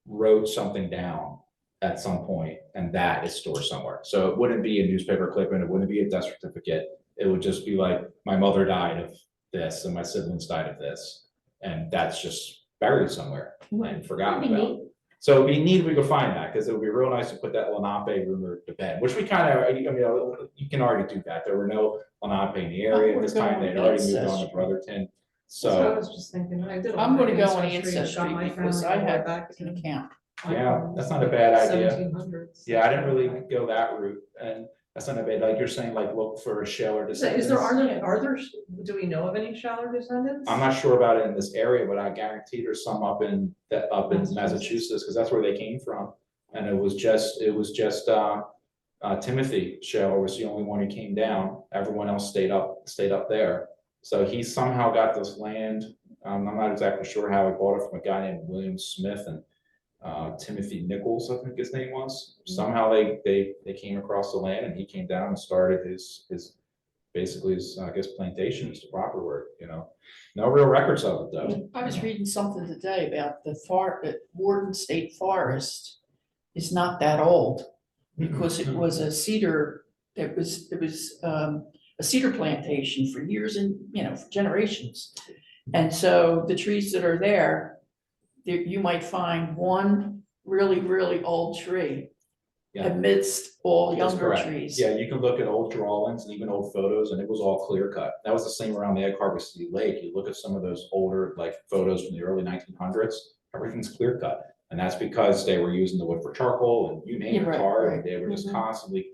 wrote something down at some point and that is stored somewhere. So it wouldn't be a newspaper clipping, it wouldn't be a death certificate. It would just be like, my mother died of this and my siblings died of this. And that's just buried somewhere and forgotten That'd be about. neat. So it'd be neat if we could find that, because it would be real nice to put that Lenape rumor to bed, which we kind of, you can already do that. There were no Lenape in the area at this time. They'd already moved on to Brotherton. That's what I So, was just thinking, I did. I'm gonna go on Ancestry, got Ancestry my because I family all the way have back an to account. yeah, that's not a bad idea. 1700s. Yeah, I didn't really go that route, and that's not a bad, like you're saying, like look for a shell or Is descendants. there, are there, do we know of any Shaller descendants? I'm not sure about it in this area, but I guarantee there's some up in Massachusetts, because that's where they came from. And it was just Timothy Shaler was the only one who came down. Everyone else stayed up there. So he somehow got this land. I'm not exactly sure how he bought it from a guy named William Smith and Timothy Nichols, I think his name was. Somehow they came across the land and he came down and started his basically his, I guess, plantation is the proper word, No real records of it though. I was reading something today about Warden State Forest is not that old because it was a cedar, it was a cedar plantation for years and, for generations. And so the trees that are there, you might find one really, really old tree Yeah. amidst all That's younger correct. trees. Yeah, you can look at old drawings and even old photos, and it was all clear cut. That was the same around the Egg Harbor City Lake. You look at some of those older like photos from the early 1900s, everything's clear cut. And that's because they were using the wood for charcoal and you name Yeah, it, right, tar, right. and they were just Mhm. constantly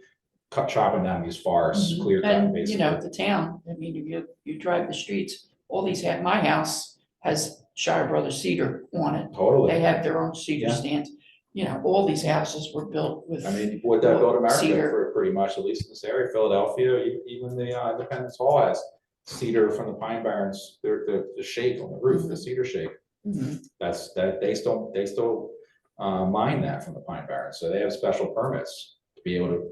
chopping down these forests, clear cut, And, basically. you know, the town, I mean, if you drive the streets, all these, my house has Shire Brothers cedar on it. They Totally. have their own cedar Yeah. stands. You know, all these houses were built with. I mean, would that build America Cedar. for pretty much, at least in this area, Philadelphia, even the Independence Hall has cedar from the Pine Barrens, the shake on the roof, the cedar shake. Mhm. That they still mine that from the Pine Barrens, so they have special permits to be able to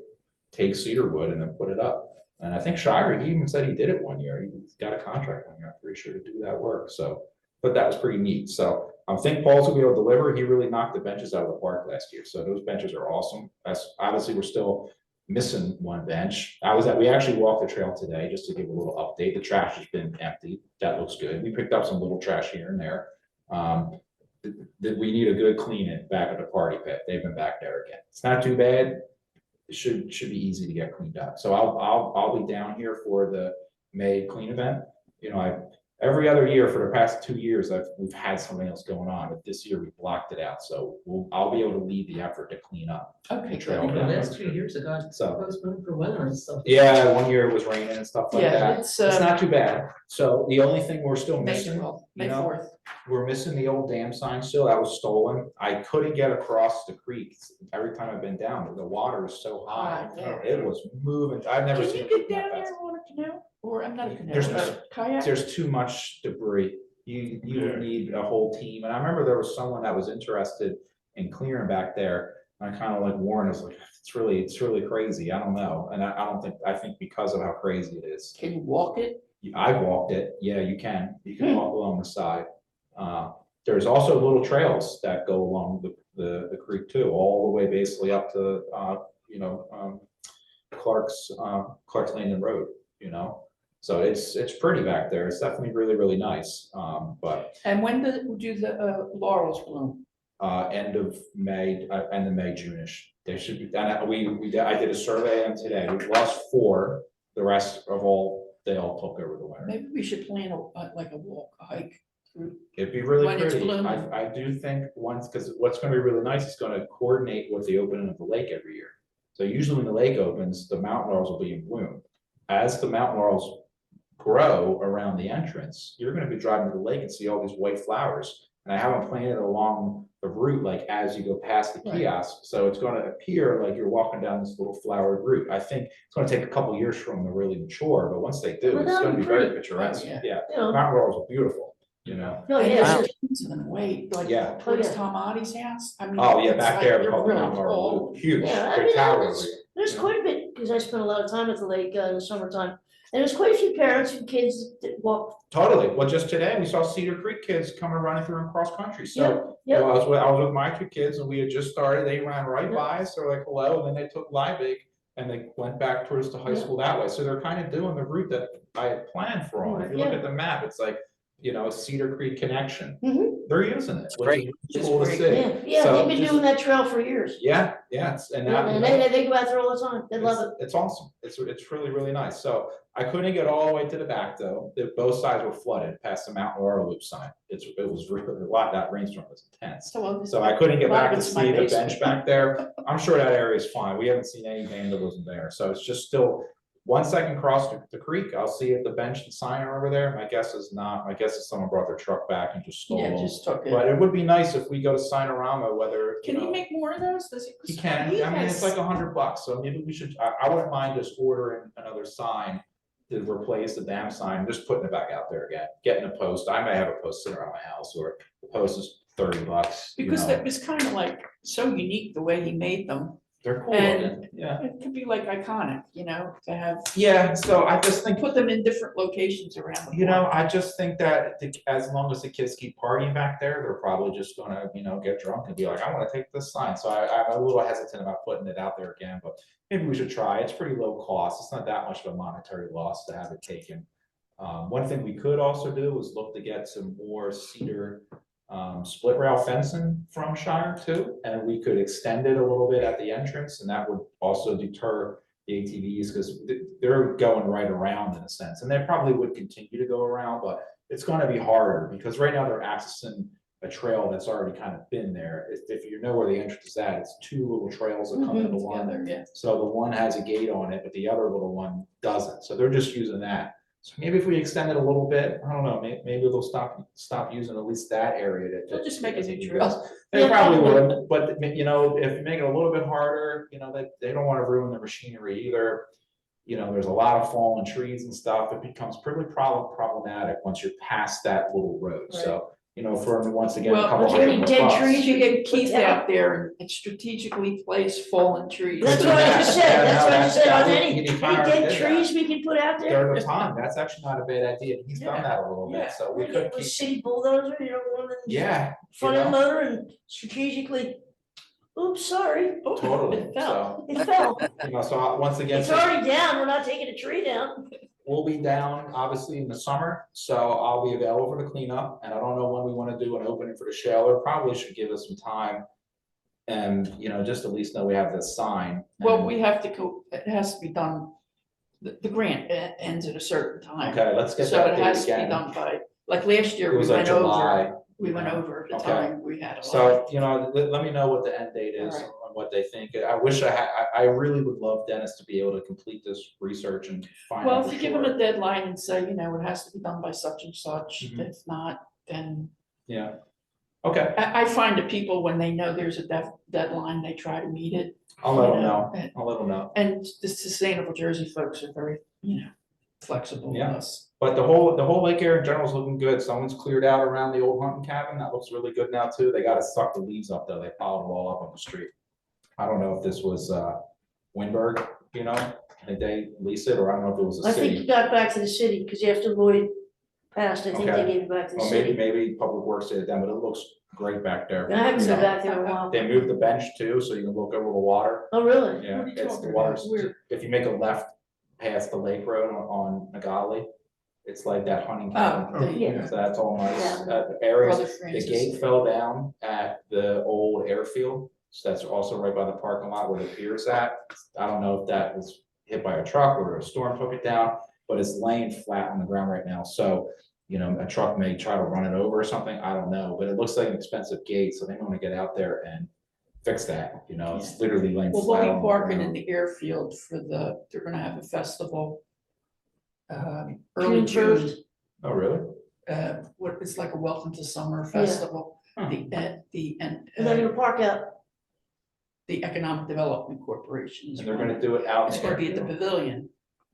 take cedar wood and then put it up. And I think Shire, he even said he did it one year, he got a contract one year, I'm pretty sure, to do that work, so. But that was pretty neat, so I think Paul's gonna be able to deliver. He really knocked the benches out of the park last year, so those benches are awesome. That's obviously, we're still missing one bench. We actually walked the trail today, just to give a little update. The trash has been emptied, that looks good. We picked up some little trash here and there. We need a good clean it back at the party pit. They've been back there again. It's not too bad. It should be easy to get cleaned up. So I'll be down here for the May clean event. You know, every other year for the past 2 years, we've had something else going on, but this year we blocked it out. So I'll be able to lead the effort to clean up Okay, the trail. good. The last 2 years ago, So, postponed for weather and stuff. yeah, one year it was raining and stuff like Yeah, that. it's, It's not too bad. So the only thing we're still May missing, 12th, you May know, 4th. we're missing the old dam sign still. That was stolen. I couldn't get across the creek. Every time I've been down, the water is so high. Ah, there. It was moving. I've never Can seen you it get move that down fast. there on a canoe? Or I'm not a canoe, There's a kayak? There's too much debris. You would need a whole team. And I remember there was someone that was interested in clearing back there. And I kind of like warned, I was like, it's really crazy. I don't know. And I think because of how crazy it is. Can you walk it? I walked it. Yeah, you can. You can walk along the side. There's also little trails that go along the creek too, all the way basically up to, Clark's Landing Road, you know? So it's pretty back there. It's definitely really nice. But And when do the laurels bloom? end of May, June-ish. They should be, and I did a survey on today. We've lost 4. The rest of they all took over the winter. Maybe we should plan like a walk, a hike through. It'd be really When it's pretty. blooming. I do think because what's gonna be really nice is gonna coordinate with the opening of the lake every year. So usually when the lake opens, the mountain laurels will be in bloom. As the mountain laurels grow around the entrance, you're gonna be driving to the lake and see all these white flowers. And I haven't planted along the route, like as you go past the Right. kiosk, so it's gonna appear like you're walking down this little flowered route. I think it's gonna take a couple years for them to really mature, but once they do, Well, it's that'll gonna be be very pretty. picturesque. Oh, yeah. Yeah, You know, mountain laurels are beautiful, you know? no, And yeah, there's so- tons of them, wait, like Yeah. towards yeah. Tom Oddy's house. I mean. Oh, yeah, it's back like there, we they're call it really Mount Laurel tall. Loop. Huge, Yeah, I big mean, tower there's- over here. there's Yeah. quite a bit, because I spent a lot of time at the lake in the summertime. And there's quite a few parents and kids that walk. Totally. Well, just today, we saw Cedar Creek kids coming running through in cross country. So, you Yep. know, I was with my 2 kids and we had just started, they ran right Yep. by us, they're like, hello, and then they took Liebig and they went back towards the high Yep. school that way. So they're kind of doing the route that I had planned for them. If you look Yeah. at the map, it's like, you know, Cedar Creek connection. Mhm. They're using it, which great. is cool to It's see. Yeah, yeah, So they've been just- doing that trail for years. Yeah, and that. And they go out there all the time. They love it. It's awesome. It's really nice. So I couldn't get all the way to the back though. Both sides were flooded past the Mount Laurel Loop sign. It was really a lot. That rainstorm was intense. So I couldn't get A lot back of to it's my see the basement. bench back there. I'm sure that area is fine. We haven't seen any vandalism there. So it's just still, once I can cross the creek, I'll see if the bench and sign are over there. My guess is not. My guess is someone brought their truck back and just stole Yeah, them. just took it. But it would be nice if we go to Signorama, whether. Can you he know, make more of those? Does he? he can, I mean, it's like $100, so maybe we should, I wouldn't mind just ordering another sign to replace the damn sign, just putting it back out there again, getting a post. I may have a post sitting around my house, or the post is $30, you Because know. that was kind of like so unique the way he made them. They're cool and- looking, yeah. It could be like iconic, you know, to have, Yeah, so I just think, put them in different locations around the you know, block. I just think that as long as the kids keep partying back there, they're probably just gonna, you know, get drunk and be like, I wanna take this sign. So I'm a little hesitant about putting it out there again, but maybe we should try. It's pretty low cost. It's not that much of a monetary loss to have it taken. One thing we could also do is look to get some more cedar split rail fencing from Shire too, and we could extend it a little bit at the entrance, and that would also deter the ATVs, because they're going right around in a sense, and they probably would continue to go around, but it's gonna be harder, because right now they're accessing a trail that's already kind of been there. If you know where the entrance is at, it's two little trails that come into one. Together, yeah. So the one has a gate on it, but the other little one doesn't, so they're just using that. So maybe if we extend it a little bit, I don't know, maybe they'll stop using at least that area to. They'll just make it to a do trail. this. They Yeah, probably probably. would, but you know, if you make it a little bit harder, you know, they don't wanna ruin the machinery either. You know, there's a lot of fallen trees and stuff, it becomes pretty problematic once you're past that little road, so. You know, for once again, a Well, couple Are there hundred any more dead bucks. trees You you get can put Keith down? out there and strategically place fallen trees. That's what I just said, Yeah, that's no, what I just said, that are there would- any, you any kinda already dead did trees we can put out there? There's a pond, that's actually not a bad idea, he's done that a little Yeah. bit, so we Like could it was keep, city bulldozer, you know, one of them. yeah, Front you end know. loader and strategically, oops, sorry, Oh, Totally, it fell. it fell. you know, so once again, It's so already down, we're not taking a tree down. we'll be down obviously in the summer, so I'll be available for the cleanup, and I don't know when we wanna do an opening for the shelter, probably should give us some time. And, you know, just at least know we have this sign. Well, and- we have to go, it has to be done, the grant ends at a certain time. Okay, let's get So that it date has to be again. done by, like last year, It we was like went over, July. we went over the Okay. time, we had a lot. So, you know, let me know what the end date is Alright. and what they think. I wish I really would love Dennis to be able to complete this research and find out Well, for if you give them sure. a deadline and say, you know, it has to be done by such and such, Mhm. if not, then. Yeah. Okay, I find that people, when they know there's a deadline, they try to meet it. I'll let you them know. and- I'll let them know. And the Sustainable Jersey folks are very, you know, flexible with Yeah. us. But the whole lake area in general is looking good. Someone's cleared out around the old hunting cabin. That looks really good now too. They gotta suck the leaves up though. They piled it all up on the street. I don't know if this was Winberg, you know, did they lease it, or I don't know if it was a I think city. you got back to the city, cause after Lloyd passed, I think they Okay. gave it back to the Or city. maybe Public Works did it then, but it looks great back there. I haven't been So, back there in a while. They moved the bench too, so you can look over the water. Oh, really? Yeah, What are you it's the talking water's, about? Where? if you make a left past the lake road on Nagali, it's like that hunting cabin. Oh, Yeah. So that's all nice. Yeah. Areas, Brother the Francis. gate fell down at the old airfield, so that's also right by the parking lot where the pier's at. I don't know if that was hit by a truck or a storm took it down, but it's laying flat on the ground right now, so. You know, a truck may try to run it over or something, I don't know, but it looks like an expensive gate, so they want to get out there and fix that, you know, it's literally laying Well, flat we'll on be the parking in ground. the airfield for they're gonna have a festival. Early June June, 1st. Oh, really? it's like a welcome to summer festival. Huh. And they're gonna park out. The Economic Development Corporation is And they're gonna running. do it out in It's the gonna be at the airfield. pavilion,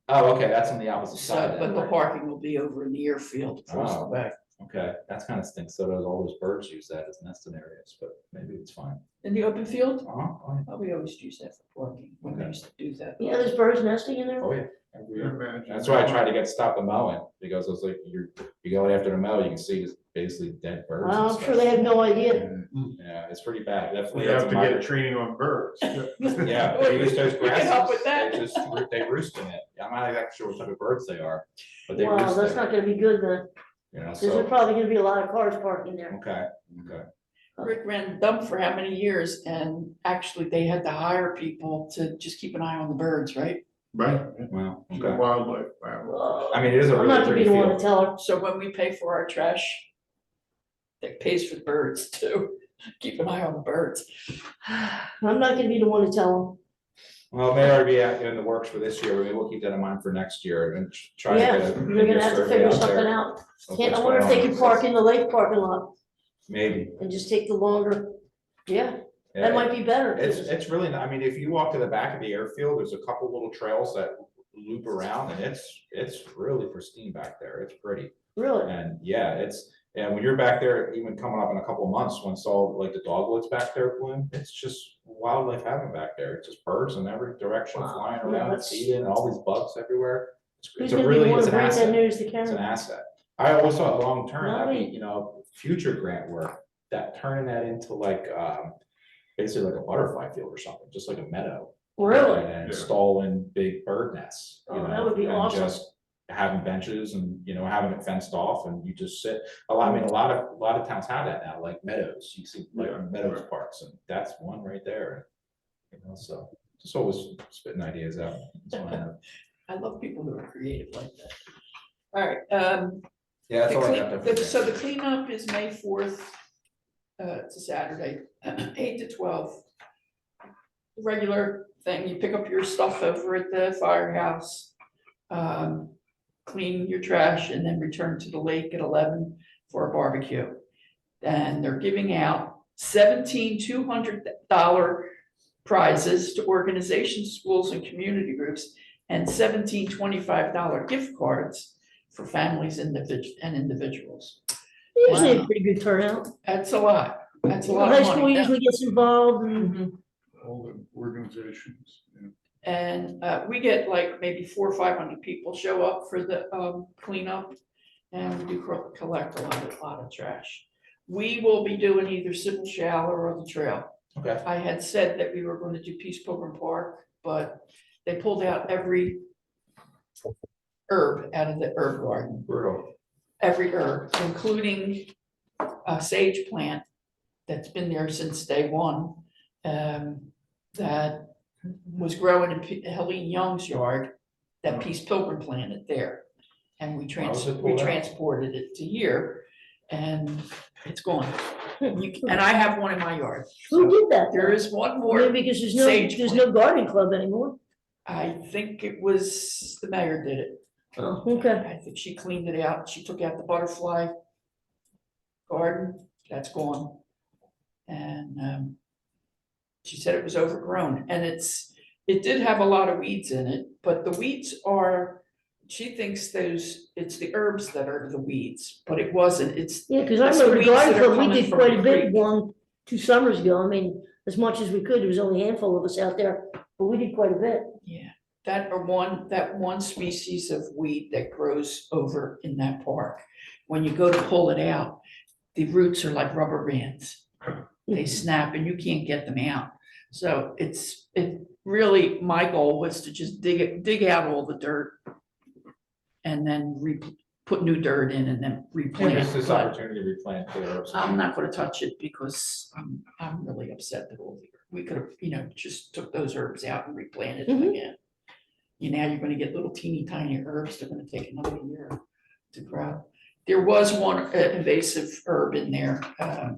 Oh, okay, that's on the opposite so, side but then. the parking will be over in the airfield across the Oh. way. Okay, that's kind of stinks, so does all those birds use that as nesting areas, but maybe it's fine. In the open field, Oh, oh, we always use that for parking, when we Okay. used to do that. Yeah, there's birds nesting in there. oh yeah. Every year. Imagine That's why I that. tried to get stop the mowing, because I was like, you go after the mow, you can see just basically dead birds. and Well, I'm stuff. sure they have no idea. Yeah, it's pretty bad, definitely. We that's have a to get migra- a training on birds. Yeah, they use those We can help grasses, with that. they roost in it. I'm not exactly sure what type of birds they are, but they Wow, roost that's there, not gonna be good then, you know, cause there's so, probably gonna be a lot of cars parking there. okay, okay. Rick ran the dump for how many years, and actually they had to hire people to just keep an eye on the birds, right? Right. Well, The okay. Wildlife. wow. Whoa. I mean, it is a I'm really not gonna be pretty the one to field. tell her. So when we pay for our trash, that pays for the birds too, keep an eye on the birds. I'm not gonna be the one to tell Well, it may already be in the works for this year, but maybe we'll keep that in mind for next year and try them. to Yeah, get a. they're maybe a gonna have to survey figure out something there out. of Can't, I what's wonder if going they on. could park in the lake parking lot Maybe, and just take the longer, yeah, that yeah, might be better. it's really, I mean, if you walk to the back of the airfield, there's a couple little trails that loop around and it's really pristine back there, it's pretty. Really, And yeah, and when you're back there, even coming up in a couple of months, once all like the dogwoods back there bloom, it's just wildlife having back there. It's just birds in every direction Wow. flying Yeah, around, that's- feeding, and all these bugs everywhere. who's It's a gonna be the really, one it's to an break that asset. news to It's an Karen? asset. I always thought long-term, Not that'd be, me. you know, future grant work, that turning that into like, basically like a butterfly field or something, just like a meadow. Really? And installing big bird nests, you Oh, that know, would be and awesome. just, having benches and, you know, having it fenced off and you just sit. A lot of towns have that now, like Meadows, you see like Meadows parks, and that's one right there. You know, so just always spitting ideas out. That's what I have. I love people who are creative like that. All right, Yeah, that's all I got there. so the cleanup is May 4th. It's a Saturday, 8 to 12. Regular thing, you pick up your stuff over at the firehouse, clean your trash, and then return to the lake at 11 for a barbecue. And they're giving out 17 $200 prizes to organizations, schools, and community groups, and 17 $25 gift cards for families and individuals. Usually a Wow. pretty good turnout. That's a lot. That's a The lot high of school money. usually gets involved and Mhm. All the organizations. Yeah. And we get like maybe 400 or 500 people show up for the cleanup, and we do collect a lot of trash. We will be doing either Civil Shower or the trail. Okay. I had said that we were going to do Peace Pilgrim Park, but they pulled out every herb out of the herb garden. Brutal. Every herb, including a sage plant that's been there since day one, that was growing in Helene Young's yard, that Peace Pilgrim planted there. And we Why was it pulled out? transported it to here, and it's gone. And I have one in my yard. who did that? There is one more. Maybe because sage there's plant. no gardening club anymore. I think it was, the mayor did it. Oh, okay. I think she cleaned it out. She took out the butterfly garden, that's gone. And she said it was overgrown, and it did have a lot of weeds in it, but the weeds are, she thinks it's the herbs that are the weeds, but it wasn't. Yeah, because I It's the remember weeds garden that are club, we coming did from quite the a bit creek. 2 summers ago. I mean, as much as we could, there was only a handful of us out there, but we did quite a bit. Yeah, that one species of weed that grows over in that park. When you go to pull it out, the roots are like rubber bands. They snap and you can't get them out. So it really, my goal was to just dig out all the dirt and then put new dirt in and then replant. It's this But opportunity to replant the herbs. I'm not gonna touch it because I'm really upset that we could have, just took those herbs out and replanted them Mhm. again. Now you're gonna get little teeny tiny herbs, they're gonna take another year to grow. There was one invasive herb in there,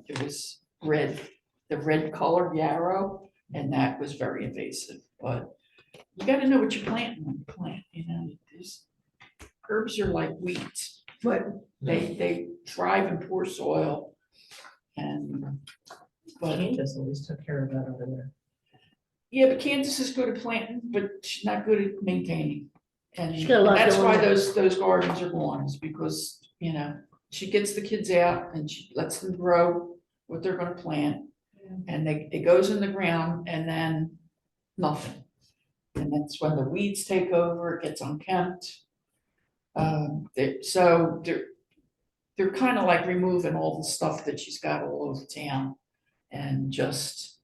it was the red color yarrow, and that was very invasive, but you gotta know what you're planting when you plant, these herbs are like weeds, but they thrive in poor soil. But Candace always took care of that over there. yeah, but Candace is good at planting, but she's not good at maintaining. And She's got a lot that's going why on. those gardens are gone, is because, she gets the kids out and she lets them grow what they're gonna plant. And it goes in the ground and then nothing. And that's when the weeds take over, it gets unkempt. So they're kind of like removing all the stuff that she's got all over town. And just,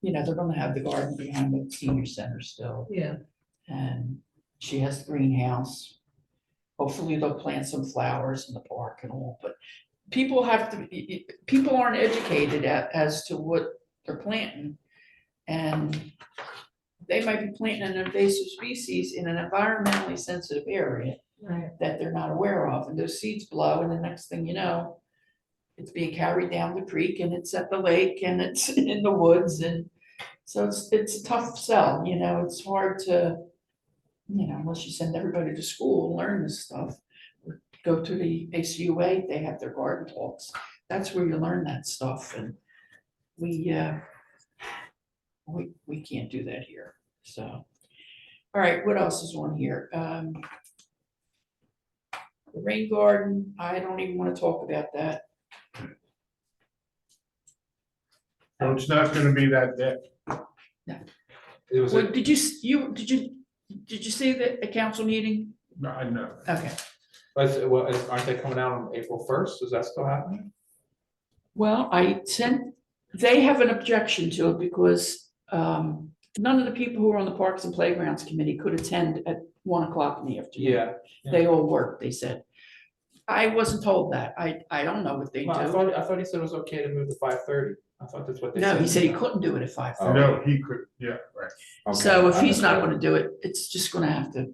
they're gonna have the garden behind the senior center still. Yeah. And she has the greenhouse. Hopefully they'll plant some flowers in the park and all, but people aren't educated as to what they're planting. And they might be planting an invasive species in an environmentally sensitive area Right. that they're not aware of, and those seeds blow, and the next thing you know, it's being carried down the creek and it's at the lake and it's in the woods, and so it's a tough sell, it's hard to, unless you send everybody to school and learn this stuff, or go to the ACUA, they have their garden talks, that's where you learn that stuff, and we can't do that here, so. All right, what else is on here? The rain garden, I don't even want to talk about that. So it's not gonna be that day. It was, What, did you see the council meeting? No, I know. Okay, aren't they coming out on April 1st? Is that still happening? well, they have an objection to it because none of the people who were on the Parks and Playgrounds Committee could attend at 1 o'clock in the afternoon. Yeah. They all worked, they said. I wasn't told that. I don't know what they Well, I do. thought he said it was okay to move to 5:30. I thought that's what they said. No, he said he couldn't do it at 5:30. No, he could, yeah, right. Okay, So if I he's not misread. gonna do it, it's just gonna have to.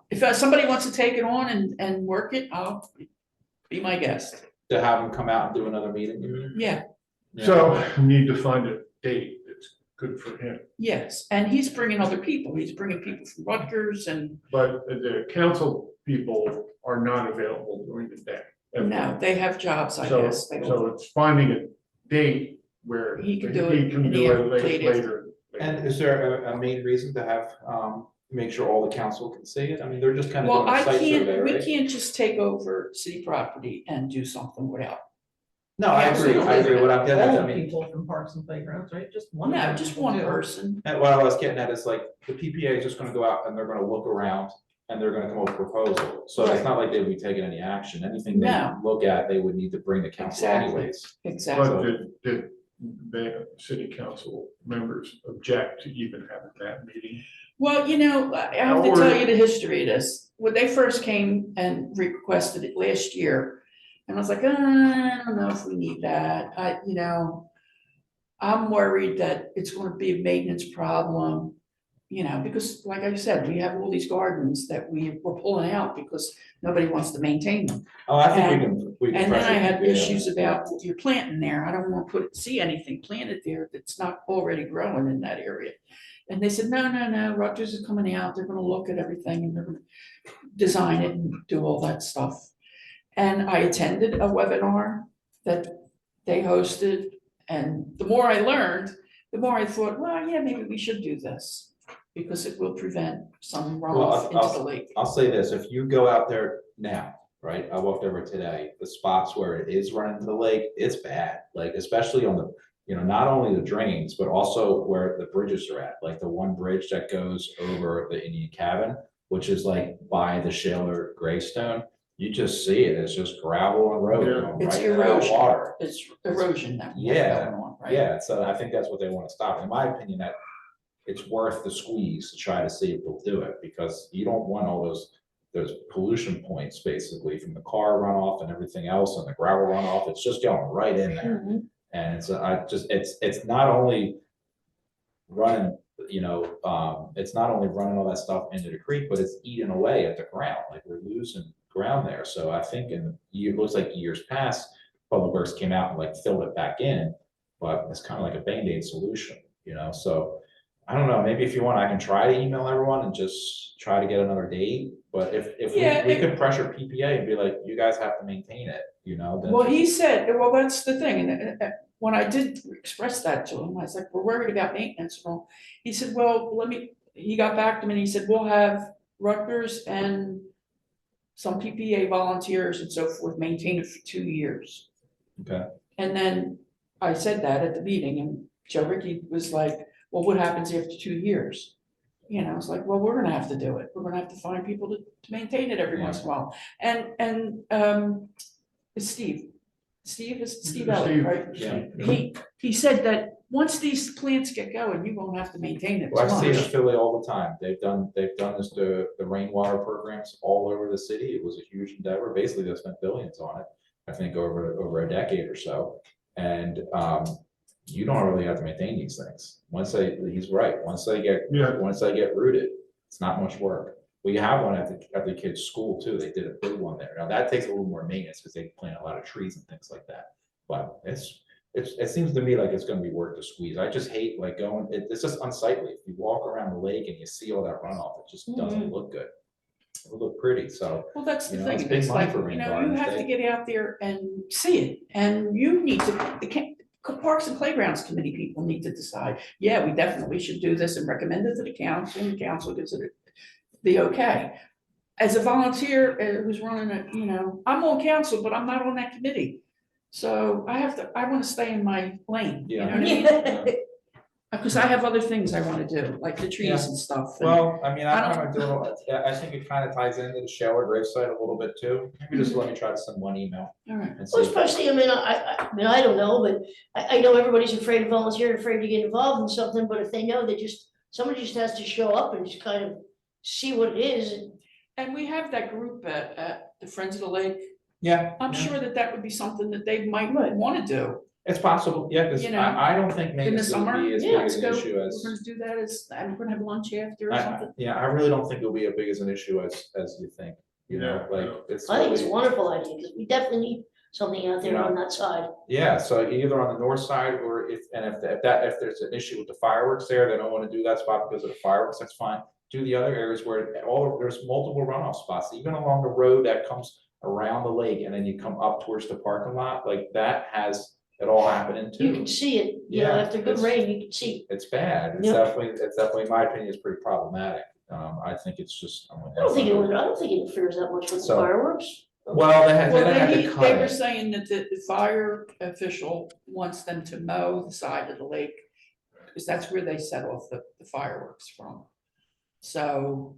If somebody wants to take it on and work it, I'll be my guest. To have him come out and do another meeting, you mean? Yeah, Yeah. So we need to find a date that's good for him. yes, and he's bringing other people. He's bringing people from Rutgers and, But the council people are not available during the day. no, they have jobs, I So, guess. They so all- it's finding a date where He he can can do it in the do it late later. afternoon. And is there a main reason to have, make sure all the council can see it? I mean, they're just kind of Well, doing a I site survey, can't, we right? can't just take over city property and do something without. No, I agree, what I'm getting at, All I the mean, people from Parks and Playgrounds, right? Just one. of No, them just will one do. person. and what I was getting at is like, the PPA is just gonna go out and they're gonna look around and they're gonna come up with a proposal. So it's Right. not like they would be taking any action, anything they No. look at, they would need to bring to council Exactly. anyways. Exactly. But did the city council members object to even having that meeting? Well, you know, I have to Or- tell you the history of this. When they first came and requested it last year, and I was like, I don't know if we need that. I'm worried that it's gonna be a maintenance problem, because like I said, we have all these gardens that we're pulling out because nobody wants to maintain them. Oh, I think we can. And then I pressure had PPA on issues that. about what you're planting there. I don't want to see anything planted there that's not already growing in that area. And they said, no, Rutgers is coming out. They're gonna look at everything and they're gonna design it and do all that stuff. And I attended a webinar that they hosted, and the more I learned, the more I thought, well, yeah, maybe we should do this. Because it will prevent some runoff into the lake. I'll say this, if you go out there now, right, I walked over today, the spots where it is running to the lake, it's bad. Like, especially on the, not only the drains, but also where the bridges are at, like the one bridge that goes over the Indian cabin, which is like by the Shaler Greystone. You just see it, it's just gravel and road Yeah. going It's right into the erosion. water. It's erosion that we Yeah, have going on, right? Yeah, so I think that's what they want to stop. In my opinion, that it's worth the squeeze to try to see if they'll do it, because you don't want all those pollution points basically from the car runoff and everything else and the gravel runoff. It's just going right in there. Mhm. And it's not only running, it's not only running all that stuff into the creek, but it's eating away at the ground. Like, we're losing ground there. So I think it looks like years past, Public Works came out and like filled it back in, but it's kind of like a Band-Aid solution, so I don't know, maybe if you want, I can try to email everyone and just try to get another date, but if Yeah, we could pressure PPA and be like, you guys have to maintain it, then. Well, he said, well, that's the thing, and when I did express that to him, I was like, we're worried about maintenance and all. He said, well, he got back to me and he said, we'll have Rutgers and some PPA volunteers and so forth maintain it for 2 years. Okay. And then I said that at the meeting, and Joe Ricky was like, well, what happens after 2 years? I was like, well, we're gonna have to do it. We're gonna have to find people to maintain it every once in a while. And it's Steve. Steve Elliott, right? Yeah. He said that once these plants get going, you won't have to maintain it Well, as I see it in much. Philly all the time. They've done this, the rainwater programs all over the city. It was a huge endeavor. Basically, they spent billions on it, I think over a decade or so. And, you don't really have to maintain these things. He's right, once they get rooted, it's not much work. We have one at the kids' school too. They did a big one there. Now that takes a little more maintenance because they plant a lot of trees and things like that. But it seems to me like it's gonna be worth the squeeze. I just hate like it's just unsightly. If you walk around the lake and you see all that runoff, it just doesn't look good. It would look pretty, so. Well, that's the It's thing. big It's money like, for rain you gardens. have to get out there and see it. And you need to, Parks and Playgrounds Committee people need to decide, yeah, we definitely should do this and recommend it to the council, and the council gives it the okay. As a volunteer who's running I'm on council, but I'm not on that committee. So I want to stay in my lane, you know what I mean? Because I have other things I want to do, like the trees Yeah. and stuff. and- Well, I mean, I I'm don't- kind of doing, I think it kind of ties into the shower gravesite a little bit too. Maybe just let me try to send one email All right. and Well, see. especially, I mean, I don't know, but I know everybody's afraid to volunteer, afraid to get involved in something, but if they know that somebody just has to show up and just kind of see what it is. And we have that group at the Friends of the Lake. Yeah. I'm yeah. sure that would be something that they might want to do It's possible, yeah, because You know, I don't think in the maintenance is gonna summer. be as Yeah, big let's as go. an We're issue as. gonna do that and we're gonna have lunch after or something. Yeah, I really don't think it'll be as big as an issue as you think, you know, Yeah. like, it's I think it's a really. wonderful idea, because we definitely need something out there Yeah. on that side. Yeah, so either on the north side or if there's an issue with the fireworks there, they don't wanna do that spot because of the fireworks, that's fine. Do the other areas where there's multiple runoff spots, even along the road that comes around the lake and then you come up towards the parking lot, like that has it all happening You too. can see it, you know, Yeah, after good it's- rain, you can see. It's bad, it's Yeah. definitely, in my opinion, it's pretty problematic. I think it's just. I don't think it interferes that much with the So- fireworks. Well, they Well, don't have to they cut were it. saying that the fire official wants them to mow the side of the lake, because that's where they set off the fireworks from. So,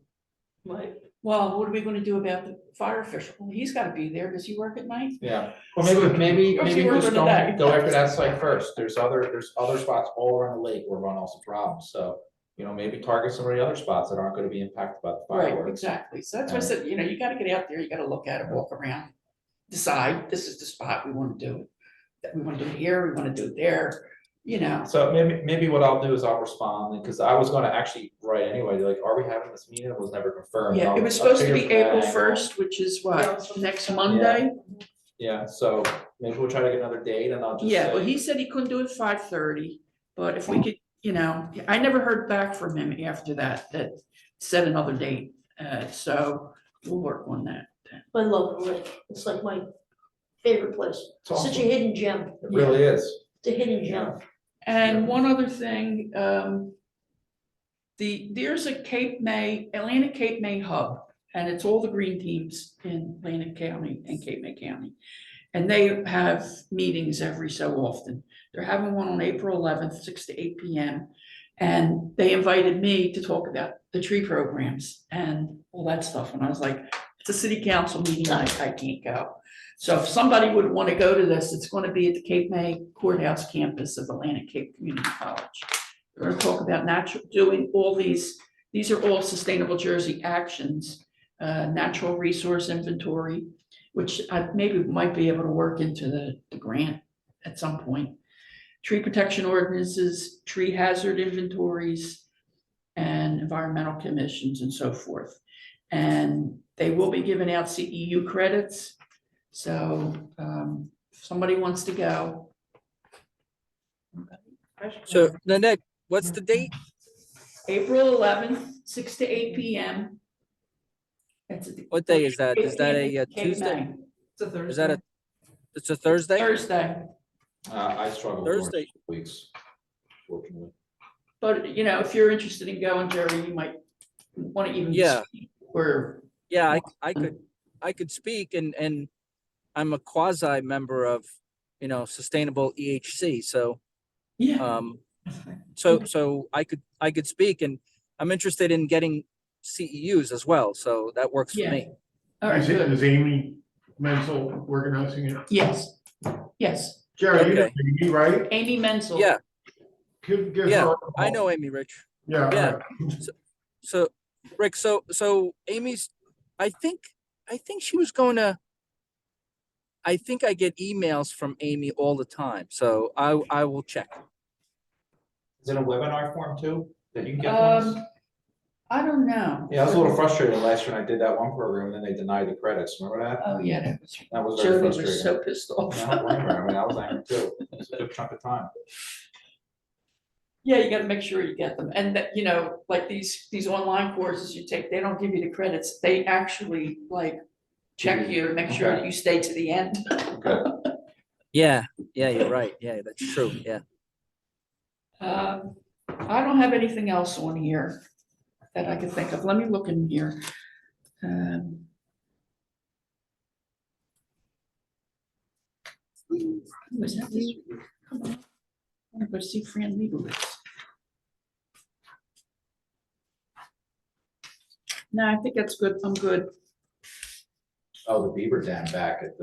Right. well, what are we gonna do about the fire official? Well, he's gotta be there, does he work at night? Yeah, well, maybe Or if you just work on the day. don't go after that site first, there's other spots all around the lake where runoff's a problem, so. You know, maybe target some of the other spots that aren't gonna be impacted by the Right, fireworks. exactly. So that's why I said, you know, you gotta get out there, you gotta look at it, walk around, decide, this is the spot we wanna do. That we wanna do it here, we wanna do it there, you know. So maybe what I'll do is I'll respond, because I was gonna actually write anyway, like, are we having this meeting? It was never confirmed. Yeah, I'll- it was I'll supposed to figure be April that out. 1st, which is Yeah, what, it's next Monday? Yeah, so maybe we'll try to get another date and I'll just Yeah, well, say, he said he couldn't do it 5:30, but if we could, you know, I never heard back from him after that set another date. So we'll work on that. I love the lake, it's like my favorite place, It's such a awesome. hidden gem, it really is. it's a hidden gem. And one other thing, there's a Atlantic Cape May hub, and it's all the green teams in Atlantic County and Cape May County. And they have meetings every so often. They're having one on April 11th, 6 to 8 PM. And they invited me to talk about the tree programs and all that stuff. And I was like, it's a city council meeting, I can't go. So if somebody would want to go to this, it's going to be at the Cape May Courthouse campus of Atlantic Cape Community College. We're going to talk about doing all these are all Sustainable Jersey actions, natural resource inventory, which I maybe might be able to work into the grant at some point. Tree protection ordinances, tree hazard inventories, and environmental commissions and so forth. And they will be giving out CEU credits. So if somebody wants to go. So Nanette, what's the date? April 11th, 6 to 8 PM. What day is that? Is that a Cape Tuesday? May. It's a Thursday. Is that it's a Thursday? Thursday. I struggle during Thursday. weeks, fortunately. But, you know, if you're interested in going, Jerry, you might want to even. Yeah. speak, Or, Yeah, I could speak and I'm a quasi member of, Sustainable EHC. So, yeah. so I could speak, and I'm interested in getting CEUs as well. So that works for Yeah. me. All right, good. Is Amy Menzel organizing it? Yes, yes. Jerry, you know Okay. Amy, right? Amy Menzel. Yeah, Give yeah, her a I call. know Amy, Rich. Yeah. Yeah. right. So Rick, so Amy's, I think she was going to, I think I get emails from Amy all the time. So I will check. Is it a webinar form too, that you can get ones? I don't know. Yeah, I was a little frustrated last year when I did that one program and then they denied the credits, remember that? Oh, yeah, That was very Jody was frustrating. so pissed off. Yeah, I don't blame her. I mean, I was angry too, it was a good chunk of time. Yeah, you gotta make sure you get them. And that, you know, like these online courses you take, they don't give you the credits. They actually like check you to make sure that you stay to the end. Okay. Yeah, you're right. Yeah, that's true. Yeah. I don't have anything else on here that I could think of. Let me look in here. Was that this week? Come on. I want to go see Fran Leibowitz. No, I think that's good. I'm good. Oh, the beaver dam back at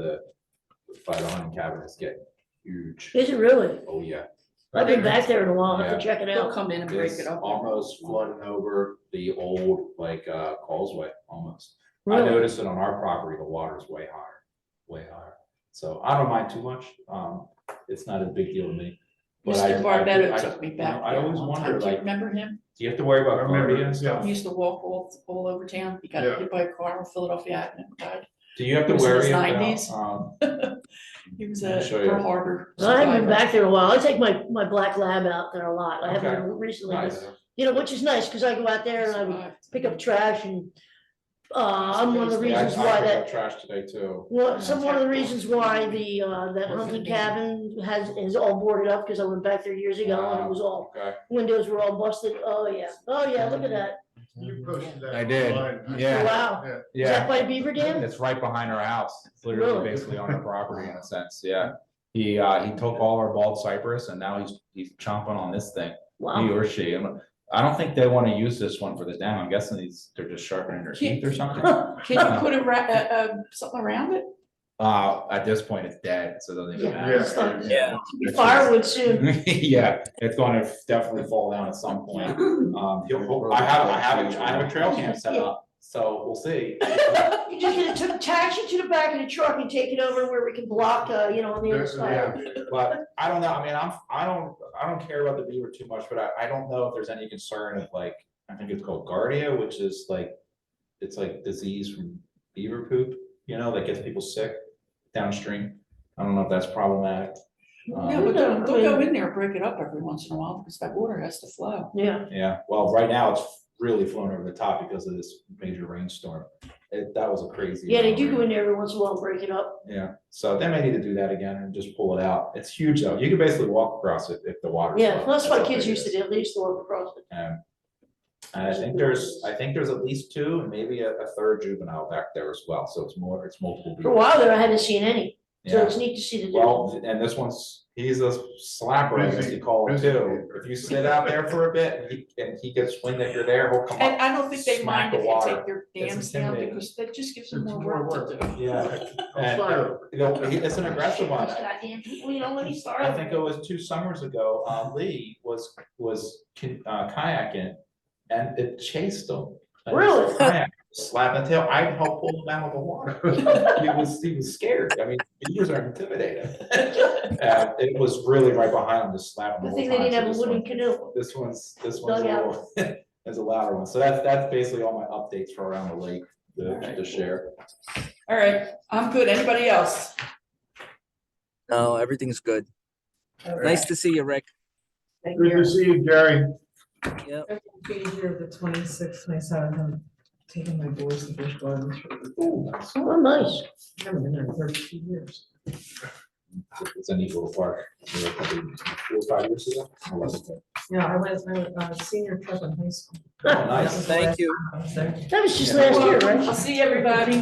by the hunting cabin is getting huge. Is it really? Oh, yeah. I've been back there in a while, I have Yeah. to check it They'll out. come in and break It's it up. almost flooding over the old, causeway, almost. I Really? noticed it on our property, the water's way higher, way higher. So I don't mind too much. It's not a big deal to me. But Mr. I Barbetta do- took me back I there always one wonder, time. Do you like, remember him? do you have to worry I about remember, guardian and yeah. stuff? He used to walk all over town. He got Yeah. hit by a car on Philadelphia Avenue. Died. Do you have He to was in his worry 90s. about, He was I'll a show you. Pearl Harbor. I haven't been survivor. back there in a while. I take my black lab out there a lot. I haven't Okay. been recently, but, nice. you know, which is nice, because I go out there and I would Survived. pick up trash and, I'm one of the Yeah, I reasons why picked up that, trash today too. well, Yeah. one of the reasons why that hunting cabin is all boarded up, because I went back there years ago and it was all, Okay. windows were all busted. Oh, yeah, look at that. You posted that. I did, online. yeah. Oh, wow. Yeah. Is that by the beaver dam? It's right behind our house. It's literally Really? basically on our property in a sense, yeah. He took all our bald cypress and now he's chomping on this thing, he Wow. or she. I don't think they want to use this one for the dam. I'm guessing they're just sharpening their teeth or something. Can you put something around it? At this point, it's dead, so it doesn't even Yeah, matter. it's not- Yeah. It's Firewood soon. just- Yeah, it's gonna definitely fall down at some point. I have a trail cam set up, so we'll see. You just get to taxi to the back of the truck and take it over where we can block, on the other side. But I don't know, I mean, I don't care about the beaver too much, but I don't know if there's any concern of I think it's called Gardia, which is it's like disease from beaver poop, that gets people sick downstream. I don't know if that's problematic. Yeah, but they'll go in there and break it up every once in a while because that water has to flow. Yeah, Yeah, well, right now it's really flown over the top because of this major rainstorm. That was a crazy. yeah, they amount do of go rain. in there every once in a while and break it up. Yeah, so they may need to do that again and just pull it out. It's huge though. You can basically walk across it if the water. Yeah, that's what kids used to do, they used to walk across it. And I think there's at least two and maybe a third juvenile back there as well. So it's multiple. For a while there, I hadn't seen any, so Yeah, it's neat to see the difference. well, and this he's a slapper, I guess you call him too. If you sit out there for a bit and he gets wind that you're there, he'll come And up. I don't think they Smack mind the if you water. take their It's dams down intimidating. because that just gives them It's more more work to work. do. Yeah, I'll and start over. it's an aggressive one. Goddamn people, you know, when he started. I think it was 2 summers ago, Lee was kayaking and it chased him. And Really? his kayak slapping the tail. I helped pull him out of the water. He was scared. I mean, beavers are intimidating. It was really right behind him, just slapping The him. thing they didn't have a wooden canoe. This one's a Dugout. little, is a louder one. So that's basically all my updates for around the lake to share. All right, I'm good. Anybody else? No, everything's good. Nice to see you, Rick. Good to see you, Jerry. Yep. Be here the 26th, 27th, I'm taking my boys to Busch Gardens. Oh, nice. I haven't been there in 32 years. It's a neat little park. We were probably 4 or 5 years ago. Or less ago. Yeah, I went, senior trip in high school. Oh, nice. That was the Thank last you. time I was there. That was just last year, I'll right? see everybody.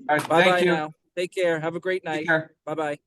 Bye-bye now. Take care. Have a great night. care. Bye-bye.